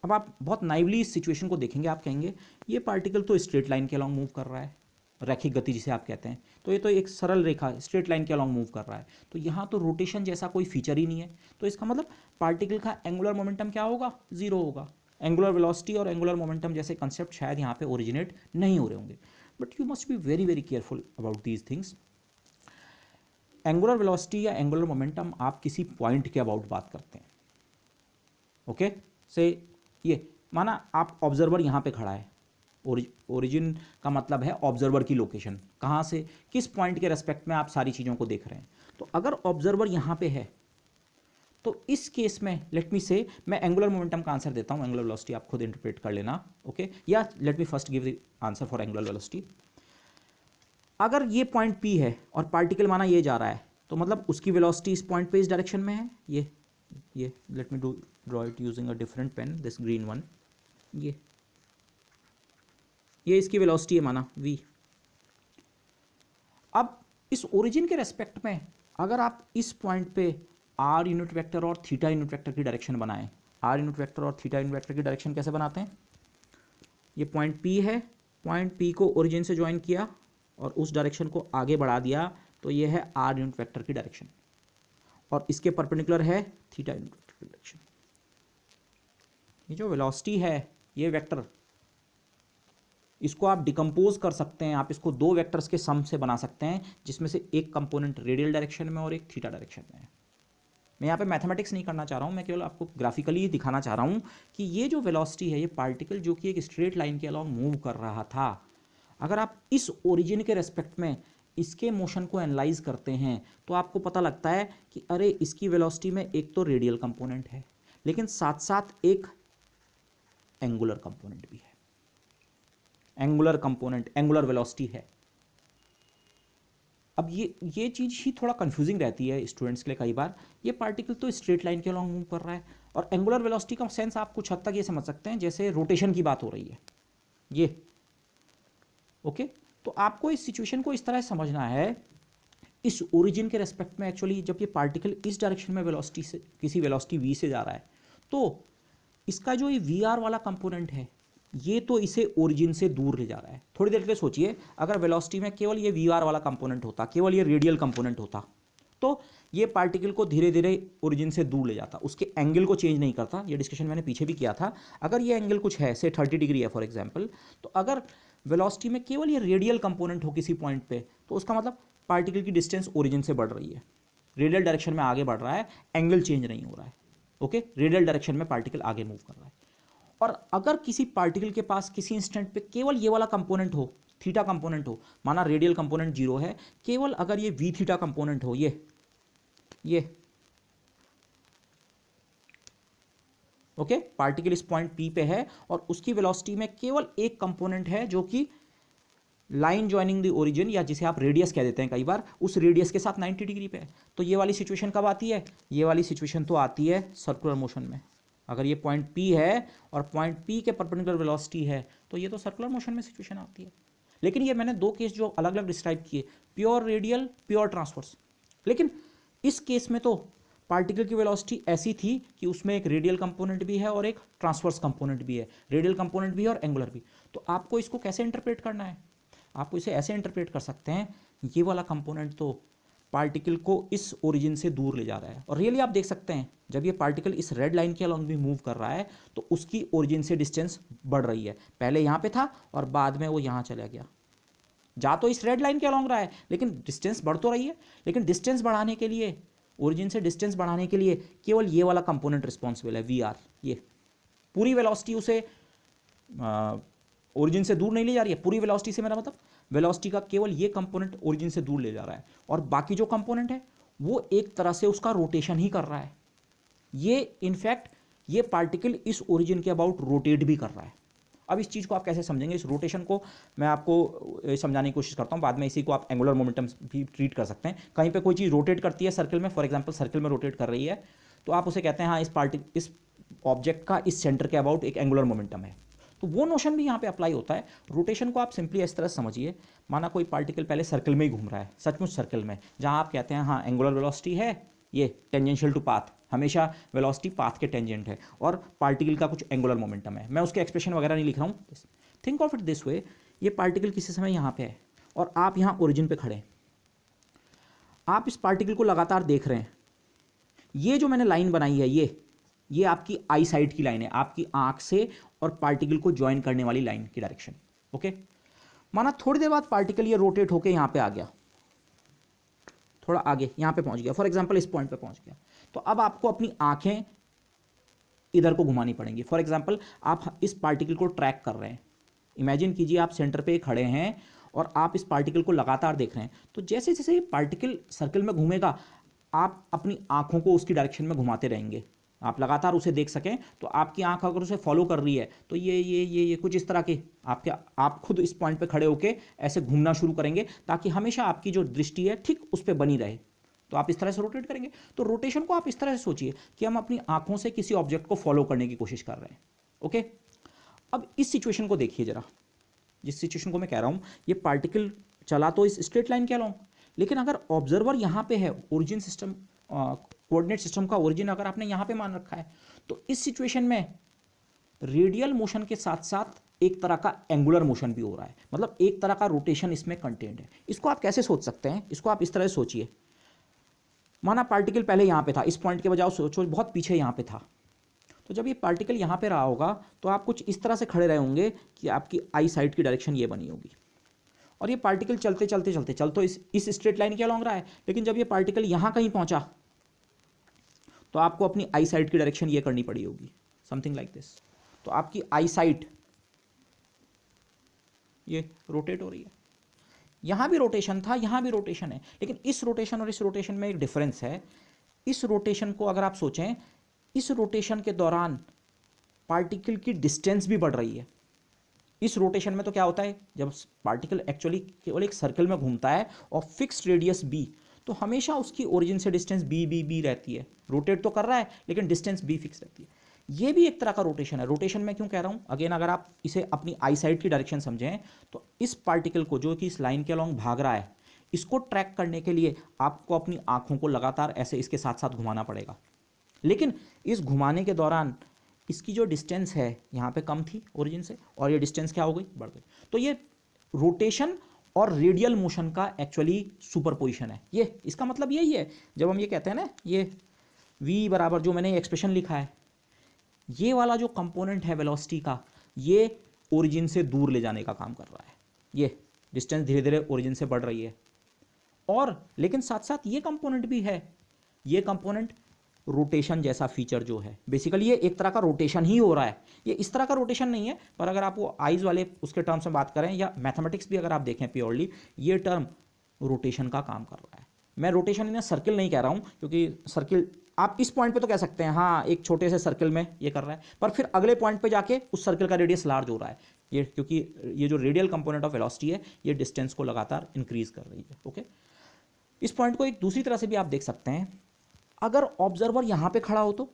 अब आप बहुत नाइवली इस सिचुएशन को देखेंगे, आप कहेंगे ये पार्टिकल तो स्ट्रेट लाइन के अलॉन्ग मूव कर रहा है, रैखिक गति जिसे आप कहते हैं, तो ये तो एक सरल रेखा स्ट्रेट लाइन के अलॉन्ग मूव कर रहा है, तो यहाँ तो रोटेशन जैसा कोई फीचर ही नहीं है, तो इसका मतलब पार्टिकल का एंगुलर मोमेंटम क्या होगा? जीरो होगा। एंगुलर वेलोसिटी और एंगुलर मोमेंटम जैसे कंसेप्ट शायद यहाँ पे ओरिजिनेट नहीं हो रहे होंगे, but you must be very very careful about these things. Angular velocity या एंगुलर मोमेंटम आप किसी पॉइंट के अबाउट बात करते हैं, ओके से ये माना आप ऑब्जर्वर यहाँ पे खड़ा है, ओरिजिन का मतलब है ऑब्जर्वर की लोकेशन, कहाँ से किस पॉइंट के रेस्पेक्ट में आप सारी चीज़ों को देख रहे हैं। तो अगर ऑब्जर्वर यहाँ पे है तो इस केस में लेट मी से मैं एंगुलर मोमेंटम का आंसर देता हूँ, एंगुलर वेलोसिटी आप खुद इंटरप्रेट कर लेना, ओके, या let me first give the answer for angular velocity. अगर ये पॉइंट पी है और पार्टिकल माना ये जा रहा है, तो मतलब उसकी वेलोसिटी इस पॉइंट पे इस डायरेक्शन में है, ये let me draw it using a different pen, this green one, ये इसकी वेलोसिटी है माना v। अब इस ओरिजिन के रेस्पेक्ट में अगर आप इस पॉइंट पे r यूनिट वेक्टर और थीटा यूनिट वेक्टर की डायरेक्शन बनाएं, r यूनिट वेक्टर और थीटा यूनिट वेक्टर की डायरेक्शन कैसे बनाते हैं? ये पॉइंट p है, पॉइंट p को ओरिजिन से ज्वाइन किया और उस डायरेक्शन को आगे बढ़ा दिया, तो ये है r यूनिट वेक्टर की डायरेक्शन, और इसके परपेंडिकुलर है थीटा यूनिट वेक्टर की डायरेक्शन। ये जो वेलोसिटी है ये वेक्टर, इसको आप डिकम्पोज कर सकते हैं, आप इसको दो वेक्टर्स के सम से बना सकते हैं, जिसमें से एक कंपोनेंट रेडियल डायरेक्शन में और एक थीटा डायरेक्शन में है। मैं यहाँ पे मैथमेटिक्स नहीं करना चाह रहा हूँ, मैं केवल आपको ग्राफिकली दिखाना चाह रहा हूँ कि ये जो वेलोसिटी है, ये पार्टिकल जो कि एक स्ट्रेट लाइन के अलॉन्ग मूव कर रहा था, अगर आप इस ओरिजिन के रेस्पेक्ट में इसके मोशन को एनालाइज करते हैं तो आपको पता लगता है कि अरे इसकी वेलोसिटी में एक तो रेडियल कंपोनेंट है, लेकिन साथ साथ एक एंगुलर कंपोनेंट भी है, एंगुलर कंपोनेंट एंगुलर वेलोसिटी है। अब ये चीज़ ही थोड़ा कंफ्यूजिंग रहती है स्टूडेंट्स के लिए कई बार। ये पार्टिकल तो स्ट्रेट लाइन के अलॉन्ग मूव कर रहा है, और एंगुलर वेलोसिटी का सेंस आप कुछ हद तक ये समझ सकते हैं जैसे रोटेशन की बात हो रही है ये, ओके। तो आपको इस सिचुएशन को इस तरह समझना है, इस ओरिजिन के रेस्पेक्ट में एक्चुअली जब ये पार्टिकल इस डायरेक्शन में वेलोसिटी से किसी वेलोसिटी v से जा रहा है, तो इसका जो ये वी आर वाला कंपोनेंट है ये तो इसे ओरिजिन से दूर ले जा रहा है। थोड़ी देर के लिए सोचिए, अगर वेलोसिटी में केवल ये वी आर वाला कंपोनेंट होता, केवल ये रेडियल कंपोनेंट होता, तो ये पार्टिकल को धीरे धीरे ओरिजिन से दूर ले जाता, उसके एंगल को चेंज नहीं करता। ये डिस्कशन मैंने पीछे भी किया था। अगर ये एंगल कुछ है से 30 डिग्री है फॉर एग्जाम्पल, तो अगर वेलोसिटी में केवल ये रेडियल कंपोनेंट हो किसी पॉइंट पे, तो उसका मतलब पार्टिकल की डिस्टेंस ओरिजिन से बढ़ रही है, रेडियल डायरेक्शन में आगे बढ़ रहा है, एंगल चेंज नहीं हो रहा है, ओके, रेडियल डायरेक्शन में पार्टिकल आगे मूव कर रहा है। और अगर किसी पार्टिकल के पास किसी इंस्टेंट पे केवल ये वाला कंपोनेंट हो, थीटा कंपोनेंट हो, माना रेडियल कंपोनेंट जीरो है, केवल अगर ये वी थीटा कंपोनेंट हो, ये ओके, पार्टिकल इस पॉइंट पी पे है और उसकी वेलोसिटी में केवल एक कंपोनेंट है जो कि लाइन ज्वाइनिंग द ओरिजिन, या जिसे आप रेडियस कह देते हैं कई बार, उस रेडियस के साथ 90 डिग्री पे है। तो ये वाली सिचुएशन कब आती है? ये वाली सिचुएशन तो आती है सर्कुलर मोशन में। अगर ये पॉइंट P है और पॉइंट P के परपेंडिकुलर वेलोसिटी है, तो ये तो सर्कुलर मोशन में सिचुएशन आती है। लेकिन ये मैंने दो केस जो अलग अलग डिस्क्राइब किए, प्योर रेडियल, प्योर ट्रांसवर्स। लेकिन इस केस में तो पार्टिकल की वेलोसिटी ऐसी थी कि उसमें एक रेडियल कंपोनेंट भी है और एक ट्रांसवर्स कंपोनेंट भी है, रेडियल कंपोनेंट भी है और एंगुलर भी। तो आपको इसको कैसे इंटरप्रेट करना है? आपको इसे ऐसे इंटरप्रेट कर सकते हैं, ये वाला कंपोनेंट तो पार्टिकल को इस ओरिजिन से दूर ले जा रहा है, और रियली आप देख सकते हैं जब ये पार्टिकल इस रेड लाइन के अलॉन्ग भी मूव कर रहा है तो उसकी ओरिजिन से डिस्टेंस बढ़ रही है। पहले यहाँ पे था और बाद में वो यहाँ चला गया। जा तो इस रेड लाइन के अलॉन्ग रहा है लेकिन डिस्टेंस बढ़ तो रही है। लेकिन डिस्टेंस बढ़ाने के लिए, ओरिजिन से डिस्टेंस बढ़ाने के लिए केवल ये वाला कंपोनेंट रिस्पॉन्सिबल है, वी आर। ये पूरी वेलोसिटी उसे ओरिजिन से दूर नहीं ले जा रही है। पूरी वेलोसिटी से मेरा मतलब वेलोसिटी का केवल ये कंपोनेंट ओरिजिन से दूर ले जा रहा है, और बाकी जो कंपोनेंट है वो एक तरह से उसका रोटेशन ही कर रहा है। ये इनफैक्ट ये पार्टिकल इस ओरिजिन के अबाउट रोटेट भी कर रहा है। अब इस चीज़ को आप कैसे समझेंगे? इस रोटेशन को मैं आपको समझाने की कोशिश करता हूँ, बाद में इसी को आप एंगुलर मोमेंटम भी ट्रीट कर सकते हैं। कहीं पे कोई चीज़ रोटेट करती है सर्कल में, फॉर एग्जांपल सर्कल में रोटेट कर रही है, तो आप उसे कहते हैं हाँ इस ऑब्जेक्ट का इस सेंटर के अबाउट एक एंगुलर मोमेंटम है। तो वो नोशन भी यहाँ पे अप्लाई होता है। रोटेशन को आप सिंपली इस तरह समझिए, माना कोई पार्टिकल पहले सर्कल में ही घूम रहा है, सचमुच सर्कल में, जहाँ आप कहते हैं हाँ एंगुलर वेलोसिटी है, ये टेंजेंशियल टू पाथ, हमेशा वेलोसिटी पाथ के टेंजेंट है, और पार्टिकल का कुछ एंगुलर मोमेंटम है। मैं उसके एक्सप्रेशन वगैरह नहीं लिख रहा हूँ, थिंक ऑफ इट दिस वे, ये पार्टिकल किसी समय यहाँ पे है और आप यहाँ ओरिजिन पे खड़े हैं, आप इस पार्टिकल को लगातार देख रहे हैं। ये जो मैंने लाइन बनाई है, ये आपकी आई साइड की लाइन है, आपकी आंख से और पार्टिकल को ज्वाइन करने वाली लाइन की डायरेक्शन। ओके, माना थोड़ी देर बाद पार्टिकल ये रोटेट होके यहाँ पे आ गया, थोड़ा आगे यहाँ पे पहुँच गया, फॉर एग्जाम्पल इस पॉइंट पे पहुँच गया, तो अब आपको अपनी आंखें इधर को घुमानी पड़ेंगी। फॉर एग्जाम्पल आप इस पार्टिकल को ट्रैक कर रहे हैं, इमेजिन कीजिए आप सेंटर पे खड़े हैं और आप इस पार्टिकल को लगातार देख रहे हैं। तो जैसे जैसे ये पार्टिकल सर्कल में घूमेगा, आप अपनी आंखों को उसकी डायरेक्शन में घुमाते रहेंगे, आप लगातार उसे देख सकें। तो आपकी आंख अगर उसे फॉलो कर रही है तो ये कुछ इस तरह के आप खुद इस पॉइंट पे खड़े होके ऐसे घूमना शुरू करेंगे, ताकि हमेशा आपकी जो दृष्टि है ठीक उस पर बनी रहे। तो आप इस तरह से रोटेट करेंगे। तो रोटेशन को आप इस तरह से सोचिए कि हम अपनी आंखों से किसी ऑब्जेक्ट को फॉलो करने की कोशिश कर रहे हैं। ओके, अब इस सिचुएशन को देखिए जरा, जिस सिचुएशन को मैं कह रहा हूँ, ये पार्टिकल चला तो इस स्ट्रेट लाइन के अलोंग, लेकिन अगर ऑब्जर्वर यहाँ पे है, ओरिजिन सिस्टम कोऑर्डिनेट सिस्टम का ओरिजिन अगर आपने यहाँ पे मान रखा है, तो इस सिचुएशन में रेडियल मोशन के साथ साथ एक तरह का एंगुलर मोशन भी हो रहा है, मतलब एक तरह का रोटेशन इसमें कंटेंट है। इसको आप कैसे सोच सकते हैं? इसको आप इस तरह से सोचिए, माना पार्टिकल पहले यहाँ पे था, इस पॉइंट के बजाय सोचो बहुत पीछे यहाँ पे था, तो जब ये पार्टिकल यहाँ पे रहा होगा तो आप कुछ इस तरह से खड़े रहे होंगे कि आपकी आई साइड की डायरेक्शन ये बनी होगी, और ये पार्टिकल चलते चलते चलते चल तो इस स्ट्रेट लाइन के अलॉन्ग रहा है, लेकिन जब ये पार्टिकल यहाँ कहीं पहुँचा तो आपको अपनी आई साइड की डायरेक्शन ये करनी पड़ी होगी, समथिंग लाइक दिस। तो आपकी आई साइड ये रोटेट हो रही है, यहाँ भी रोटेशन था, यहाँ भी रोटेशन है, लेकिन इस रोटेशन और इस रोटेशन में एक डिफरेंस है। इस रोटेशन को अगर आप सोचें, इस रोटेशन के दौरान पार्टिकल की डिस्टेंस भी बढ़ रही है। इस रोटेशन में तो क्या होता है, जब पार्टिकल एक्चुअली केवल एक सर्कल में घूमता है और फिक्स्ड रेडियस b, तो हमेशा उसकी ओरिजिन से डिस्टेंस b रहती है। रोटेट तो कर रहा है लेकिन डिस्टेंस b फिक्स रहती है। ये भी एक तरह का रोटेशन है। रोटेशन में क्यों कह रहा हूँ, अगेन अगर आप इसे अपनी आई साइड की डायरेक्शन समझें, तो इस पार्टिकल को जो कि इस लाइन के अलॉन्ग भाग रहा है, इसको ट्रैक करने के लिए आपको अपनी आंखों को लगातार ऐसे इसके साथ साथ घुमाना पड़ेगा, लेकिन इस घुमाने के दौरान इसकी जो डिस्टेंस है यहाँ पे कम थी ओरिजिन से, और ये डिस्टेंस क्या हो गई, बढ़ गई। तो ये रोटेशन और रेडियल मोशन का एक्चुअली सुपरपोजिशन है। ये इसका मतलब यही है, जब हम ये कहते हैं ना, ये v बराबर जो मैंने एक्सप्रेशन लिखा है, ये वाला जो कंपोनेंट है वेलोसिटी का, ये ओरिजिन से दूर ले जाने का काम कर रहा है। ये डिस्टेंस धीरे धीरे ओरिजिन से बढ़ रही है, और लेकिन साथ साथ ये कंपोनेंट भी है, ये कंपोनेंट रोटेशन जैसा फीचर जो है, बेसिकली ये एक तरह का रोटेशन ही हो रहा है। ये इस तरह का रोटेशन नहीं है, पर अगर आप वो आइज वाले उसके टर्म्स में बात करें या मैथमेटिक्स भी अगर आप देखें प्योरली, ये टर्म रोटेशन का काम कर रहा है। मैं रोटेशन इन सर्किल नहीं कह रहा हूँ, क्योंकि सर्किल आप इस पॉइंट पे तो कह सकते हैं हाँ एक छोटे से सर्किल में ये कर रहा है, पर फिर अगले पॉइंट पे जाके उस सर्किल का रेडियस लार्ज हो रहा है, ये क्योंकि ये जो रेडियल कंपोनेंट ऑफ वेलोसिटी है, ये डिस्टेंस को लगातार इंक्रीज कर रही है। ओके, इस पॉइंट को एक दूसरी तरह से भी आप देख सकते हैं, अगर ऑब्जर्वर यहाँ पे खड़ा हो, तो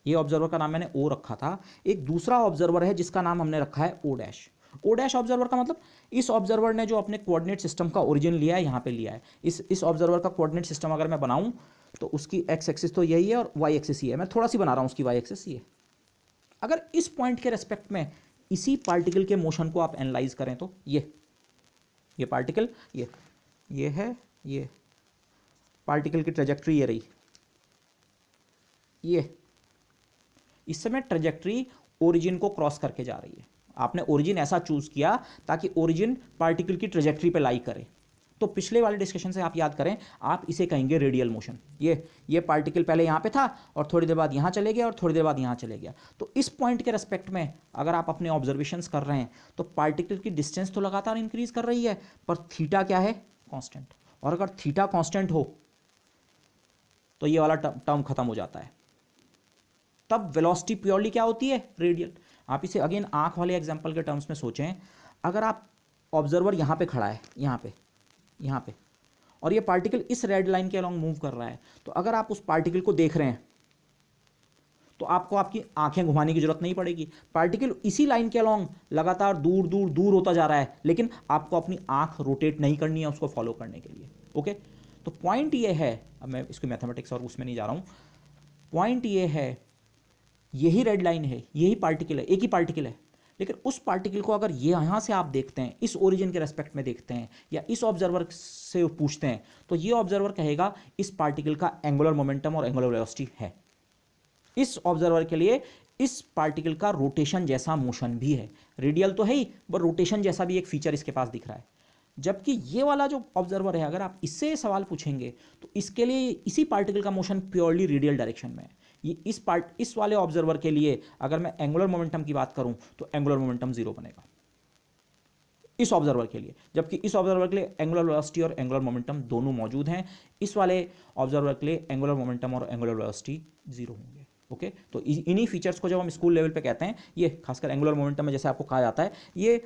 ये ऑब्जर्वर का नाम मैंने ओ रखा था, एक दूसरा ऑब्जर्वर है जिसका नाम हमने रखा है O dash. O dash observer का मतलब, इस ऑब्जर्वर ने जो अपने कोऑर्डिनेट सिस्टम का ओरिजिन लिया है यहाँ पे लिया है। इस ऑब्जर्वर का कोऑर्डिनेट सिस्टम अगर मैं बनाऊं तो उसकी एक्स एक्सिस तो यही है और वाई एक्सिस ही है, मैं थोड़ा सी बना रहा हूँ उसकी वाई एक्सिस ये। अगर इस पॉइंट के रेस्पेक्ट में इसी पार्टिकल के मोशन को आप एनालाइज करें, तो ये पार्टिकल ये है, ये पार्टिकल की ट्रेजेक्ट्री ये रही, ये इस समय ट्रेजेक्ट्री ओरिजिन को क्रॉस करके जा रही है। आपने ओरिजिन ऐसा चूज किया ताकि ओरिजिन पार्टिकल की ट्रेजेक्ट्री पे लाई करे। तो पिछले वाले डिस्कशन से आप याद करें, आप इसे कहेंगे रेडियल मोशन। ये पार्टिकल पहले यहाँ पे था और थोड़ी देर बाद यहाँ चले गया और थोड़ी देर बाद यहाँ चले गया। तो इस पॉइंट के रेस्पेक्ट में अगर आप अपने ऑब्जर्वेशंस कर रहे हैं, तो पार्टिकल की डिस्टेंस तो लगातार इंक्रीज कर रही है, पर थीटा क्या है, कांस्टेंट। और अगर थीटा कांस्टेंट हो तो ये वाला टर्म खत्म हो जाता है, तब वेलोसिटी प्योरली क्या होती है, रेडियल। आप इसे अगेन आंख वाले एग्जांपल के टर्म्स में सोचें, अगर आप ऑब्जर्वर यहाँ पे खड़ा है, यहाँ पे और ये पार्टिकल इस रेड लाइन के अलॉन्ग मूव कर रहा है, तो अगर आप उस पार्टिकल को देख रहे हैं तो आपको आपकी आंखें घुमाने की जरूरत नहीं पड़ेगी, पार्टिकल इसी लाइन के अलॉन्ग लगातार दूर दूर दूर होता जा रहा है, लेकिन आपको अपनी आंख रोटेट नहीं करनी है उसको फॉलो करने के लिए। ओके, तो पॉइंट ये है, अब मैं इसको मैथमेटिक्स और उसमें नहीं जा रहा हूं, पॉइंट ये है यही रेड लाइन है, यही पार्टिकल है, एक ही पार्टिकल है, लेकिन उस पार्टिकल को अगर ये यहाँ से आप देखते हैं, इस ओरिजिन के रेस्पेक्ट में देखते हैं या इस ऑब्जर्वर से पूछते हैं, तो ये ऑब्जर्वर कहेगा इस पार्टिकल का एंगुलर मोमेंटम और एंगुलर वेलोसिटी है। इस ऑब्जर्वर के लिए इस पार्टिकल का रोटेशन जैसा मोशन भी है, रेडियल तो है ही पर रोटेशन जैसा भी एक फीचर इसके पास दिख रहा है। जबकि ये वाला जो ऑब्जर्वर है, अगर आप इससे सवाल पूछेंगे तो इसके लिए इसी पार्टिकल का मोशन प्योरली रेडियल डायरेक्शन में है। ये इस वाले ऑब्जर्वर के लिए अगर मैं एंगुलर मोमेंटम की बात करूं तो एंगुलर मोमेंटम 0 बनेगा इस ऑब्जर्वर के लिए, जबकि इस ऑब्जर्वर के लिए एंगुलर वेलोसिटी और एंगुलर मोमेंटम दोनों मौजूद हैं। इस वाले ऑब्जर्वर के लिए एंगुलर मोमेंटम और एंगुलर वेलोसिटी 0 होंगे। ओके, तो इन्हीं फीचर्स को जब हम स्कूल लेवल पे कहते हैं, ये खासकर एंगुलर मोमेंटम में जैसे आपको कहा जाता है, ये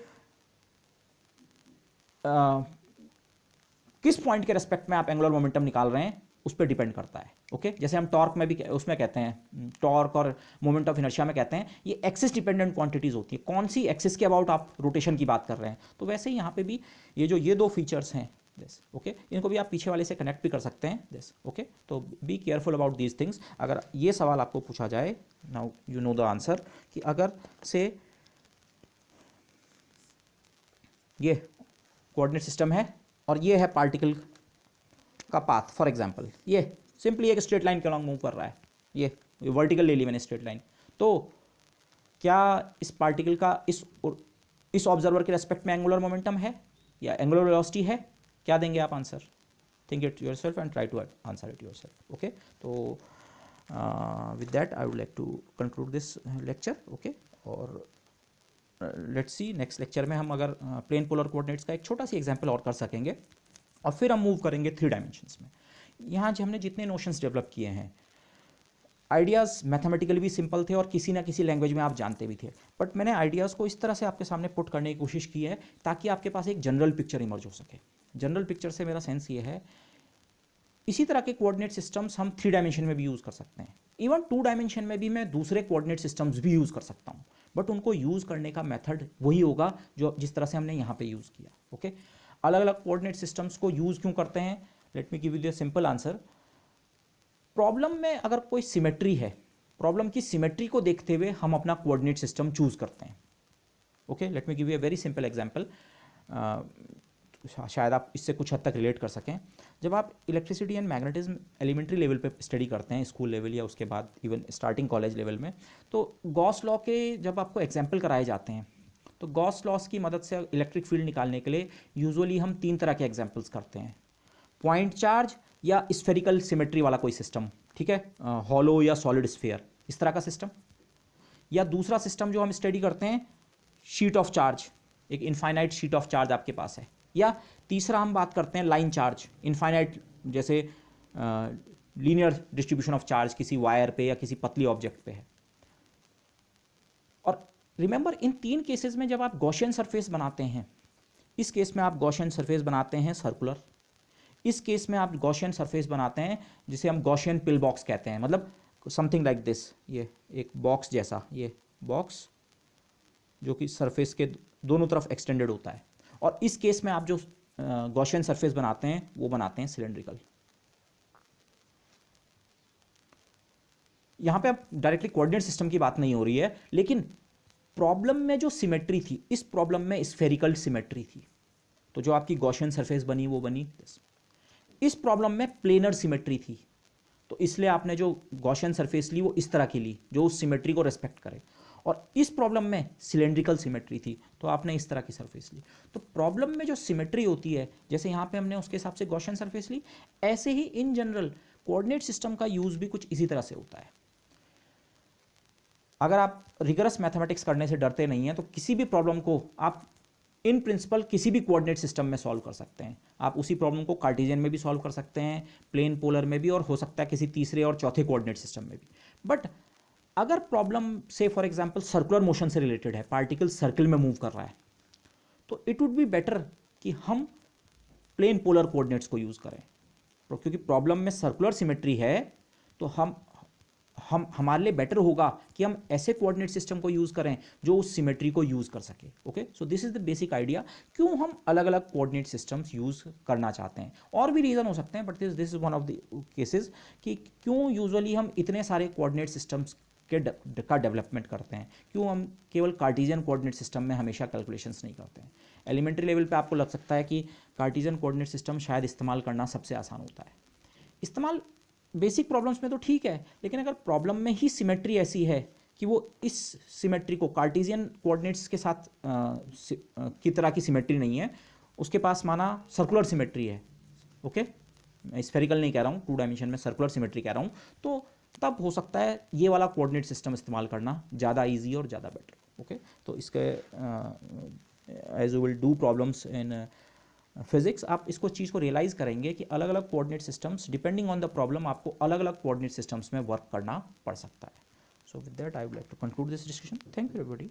किस पॉइंट के रेस्पेक्ट में आप एंगुलर मोमेंटम निकाल रहे हैं उस पर डिपेंड करता है। ओके, जैसे हम टॉर्क में भी उसमें कहते हैं, टॉर्क और मोमेंट ऑफ इनर्शिया में कहते हैं ये एक्सिस डिपेंडेंट क्वांटिटीज होती है, कौन सी एक्सिस के अबाउट आप रोटेशन की बात कर रहे हैं। तो वैसे ही यहाँ पे भी ये दो फीचर्स हैं दिस। ओके, इनको भी आप पीछे वाले से कनेक्ट भी कर सकते हैं दिस। ओके, तो be careful about these things. अगर ये सवाल आपको पूछा जाए, now you know the answer, कि अगर से ये कोऑर्डिनेट सिस्टम है और ये है पार्टिकल का पाथ, फॉर एग्जांपल ये सिंपली एक स्ट्रेट लाइन के अलॉन्ग मूव कर रहा है, ये वर्टिकल ले ली मैंने स्ट्रेट लाइन, तो क्या इस पार्टिकल का इस ऑब्जर्वर के रेस्पेक्ट में एंगुलर मोमेंटम है या एंगुलर वेलोसिटी है? क्या देंगे आप answer? Think it yourself and try to answer it yourself. Okay, तो with that I would like to conclude this lecture. Okay, और लेट्स सी नेक्स्ट लेक्चर में हम अगर प्लेन पोलर कोऑर्डिनेट्स का एक छोटा सी एग्जांपल और कर सकेंगे और फिर हम मूव करेंगे 3 डायमेंशंस में। यहाँ जो हमने जितने नोशंस डेवलप किए हैं, आइडियाज़ मैथमेटिकली भी सिंपल थे और किसी ना किसी लैंग्वेज में आप जानते भी थे, बट मैंने आइडियाज़ को इस तरह से आपके सामने पुट करने की कोशिश की है ताकि आपके पास एक जनरल पिक्चर इमर्ज हो सके। जनरल पिक्चर से मेरा सेंस ये है, इसी तरह के कोऑर्डिनेट सिस्टम्स हम 3 डायमेंशन में भी यूज़ कर सकते हैं, इवन 2 डायमेंशन में भी मैं दूसरे कोऑर्डिनेट सिस्टम्स भी यूज़ कर सकता हूँ, बट उनको यूज़ करने का मेथड वही होगा जो जिस तरह से हमने यहाँ पे यूज़ किया। ओके, अलग अलग कोऑर्डिनेट सिस्टम्स को यूज़ क्यों करते हैं? Let me give you the simple answer. Problem में अगर कोई सिमेट्री है, प्रॉब्लम की सिमेट्री को देखते हुए हम अपना कोऑर्डिनेट सिस्टम चूज़ करते हैं। Okay, let me give you a very simple example, शायद आप इससे कुछ हद तक रिलेट कर सकें। जब आप electricity and magnetism elementary level पे स्टडी करते हैं, स्कूल लेवल या उसके बाद इवन स्टार्टिंग कॉलेज लेवल में, तो गॉस लॉ के जब आपको एग्जाम्पल कराए जाते हैं तो गॉस लॉस की मदद से इलेक्ट्रिक फील्ड निकालने के लिए यूजुअली हम 3 तरह के एग्जाम्पल्स करते हैं, पॉइंट चार्ज या स्फेरिकल सिमेट्री वाला कोई सिस्टम, ठीक है, हॉलो या सॉलिड स्फीयर, इस तरह का सिस्टम, या दूसरा सिस्टम जो हम स्टडी करते हैं शीट ऑफ चार्ज, एक इनफाइनाइट शीट ऑफ चार्ज आपके पास है, या तीसरा हम बात करते हैं लाइन चार्ज, इनफाइनाइट, जैसे लीनियर डिस्ट्रीब्यूशन ऑफ चार्ज किसी वायर पे या किसी पतली ऑब्जेक्ट पे है। और रिमेंबर, इन 3 केसेस में जब आप गॉसियन सरफेस बनाते हैं, इस केस में आप गॉसियन सरफेस बनाते हैं सर्कुलर, इस केस में आप गॉसियन सरफेस बनाते हैं जिसे हम गॉसियन पिल बॉक्स कहते हैं, मतलब समथिंग लाइक दिस, ये एक बॉक्स जैसा, ये बॉक्स जो कि सरफेस के दोनों तरफ एक्सटेंडेड होता है। और इस केस में आप जो गॉसियन सरफेस बनाते हैं वो बनाते हैं सिलेंड्रिकल। यहां पे अब डायरेक्टली कोऑर्डिनेट सिस्टम की बात नहीं हो रही है, लेकिन प्रॉब्लम में जो सिमेट्री थी, इस प्रॉब्लम में स्फेरिकल सिमेट्री थी, तो जो आपकी गॉसियन सरफेस बनी वो बनी। इस प्रॉब्लम में प्लेनर सिमेट्री थी, तो इसलिए आपने जो गॉसियन सरफेस ली वो इस तरह की ली जो उस सिमेट्री को रेस्पेक्ट करे। और इस प्रॉब्लम में सिलेंड्रिकल सिमेट्री थी, तो आपने इस तरह की सरफेस ली। तो प्रॉब्लम में जो सिमेट्री होती है, जैसे यहाँ पे हमने उसके हिसाब से गॉसियन सरफेस ली, ऐसे ही इन जनरल कोऑर्डिनेट सिस्टम का यूज भी कुछ इसी तरह से होता है। अगर आप रिगरस मैथमेटिक्स करने से डरते नहीं हैं तो किसी भी प्रॉब्लम को आप इन प्रिंसिपल किसी भी कोऑर्डिनेट सिस्टम में सॉल्व कर सकते हैं। आप उसी प्रॉब्लम को कार्टेशियन में भी सॉल्व कर सकते हैं, प्लेन पोलर में भी, और हो सकता है किसी तीसरे और चौथे कोऑर्डिनेट सिस्टम में भी। बट अगर प्रॉब्लम से फॉर एग्जांपल सर्कुलर मोशन से रिलेटेड है, पार्टिकल सर्किल में मूव कर रहा है, तो इट वुड बी बेटर कि हम प्लेन पोलर कोऑर्डिनेट्स को यूज़ करें, क्योंकि प्रॉब्लम में सर्कुलर सिमेट्री है तो हम हमारे लिए बेटर होगा कि हम ऐसे कोऑर्डिनेट सिस्टम को यूज़ करें जो उस सिमेट्री को यूज़ कर सके। Okay, so this is the basic idea क्यों हम अलग अलग कोऑर्डिनेट सिस्टम्स यूज़ करना चाहते हैं। और भी रीज़न हो सकते हैं, but this is one of the cases कि क्यों यूजुअली हम इतने सारे कोऑर्डिनेट सिस्टम्स का डेवलपमेंट करते हैं, क्यों हम केवल कार्टेशियन कोऑर्डिनेट सिस्टम में हमेशा कैलकुलेशंस नहीं करते हैं। एलिमेंट्री लेवल पे आपको लग सकता है कि कार्टेशियन कोऑर्डिनेट सिस्टम शायद इस्तेमाल करना सबसे आसान होता है। इस्तेमाल बेसिक प्रॉब्लम्स में तो ठीक है, लेकिन अगर प्रॉब्लम में ही सिमेट्री ऐसी है कि वो इस सिमेट्री को कार्टेशियन कोऑर्डिनेट्स के साथ की तरह की सिमेट्री नहीं है, उसके पास माना सर्कुलर सिमेट्री है, ओके, मैं स्फेरिकल नहीं कह रहा हूँ, 2 डायमेंशन में सर्कुलर सिमेट्री कह रहा हूँ, तो तब हो सकता है ये वाला कोऑर्डिनेट सिस्टम इस्तेमाल करना ज़्यादा ईजी और ज़्यादा बेटर। ओके, तो इसके as you will do problems in physics, आप इसको चीज़ को रियलाइज़ करेंगे कि अलग अलग coordinate systems depending on the problem आपको अलग अलग कोऑर्डिनेट सिस्टम्स में वर्क करना पड़ सकता है। So with that I would like to conclude this discussion. Thank you everybody.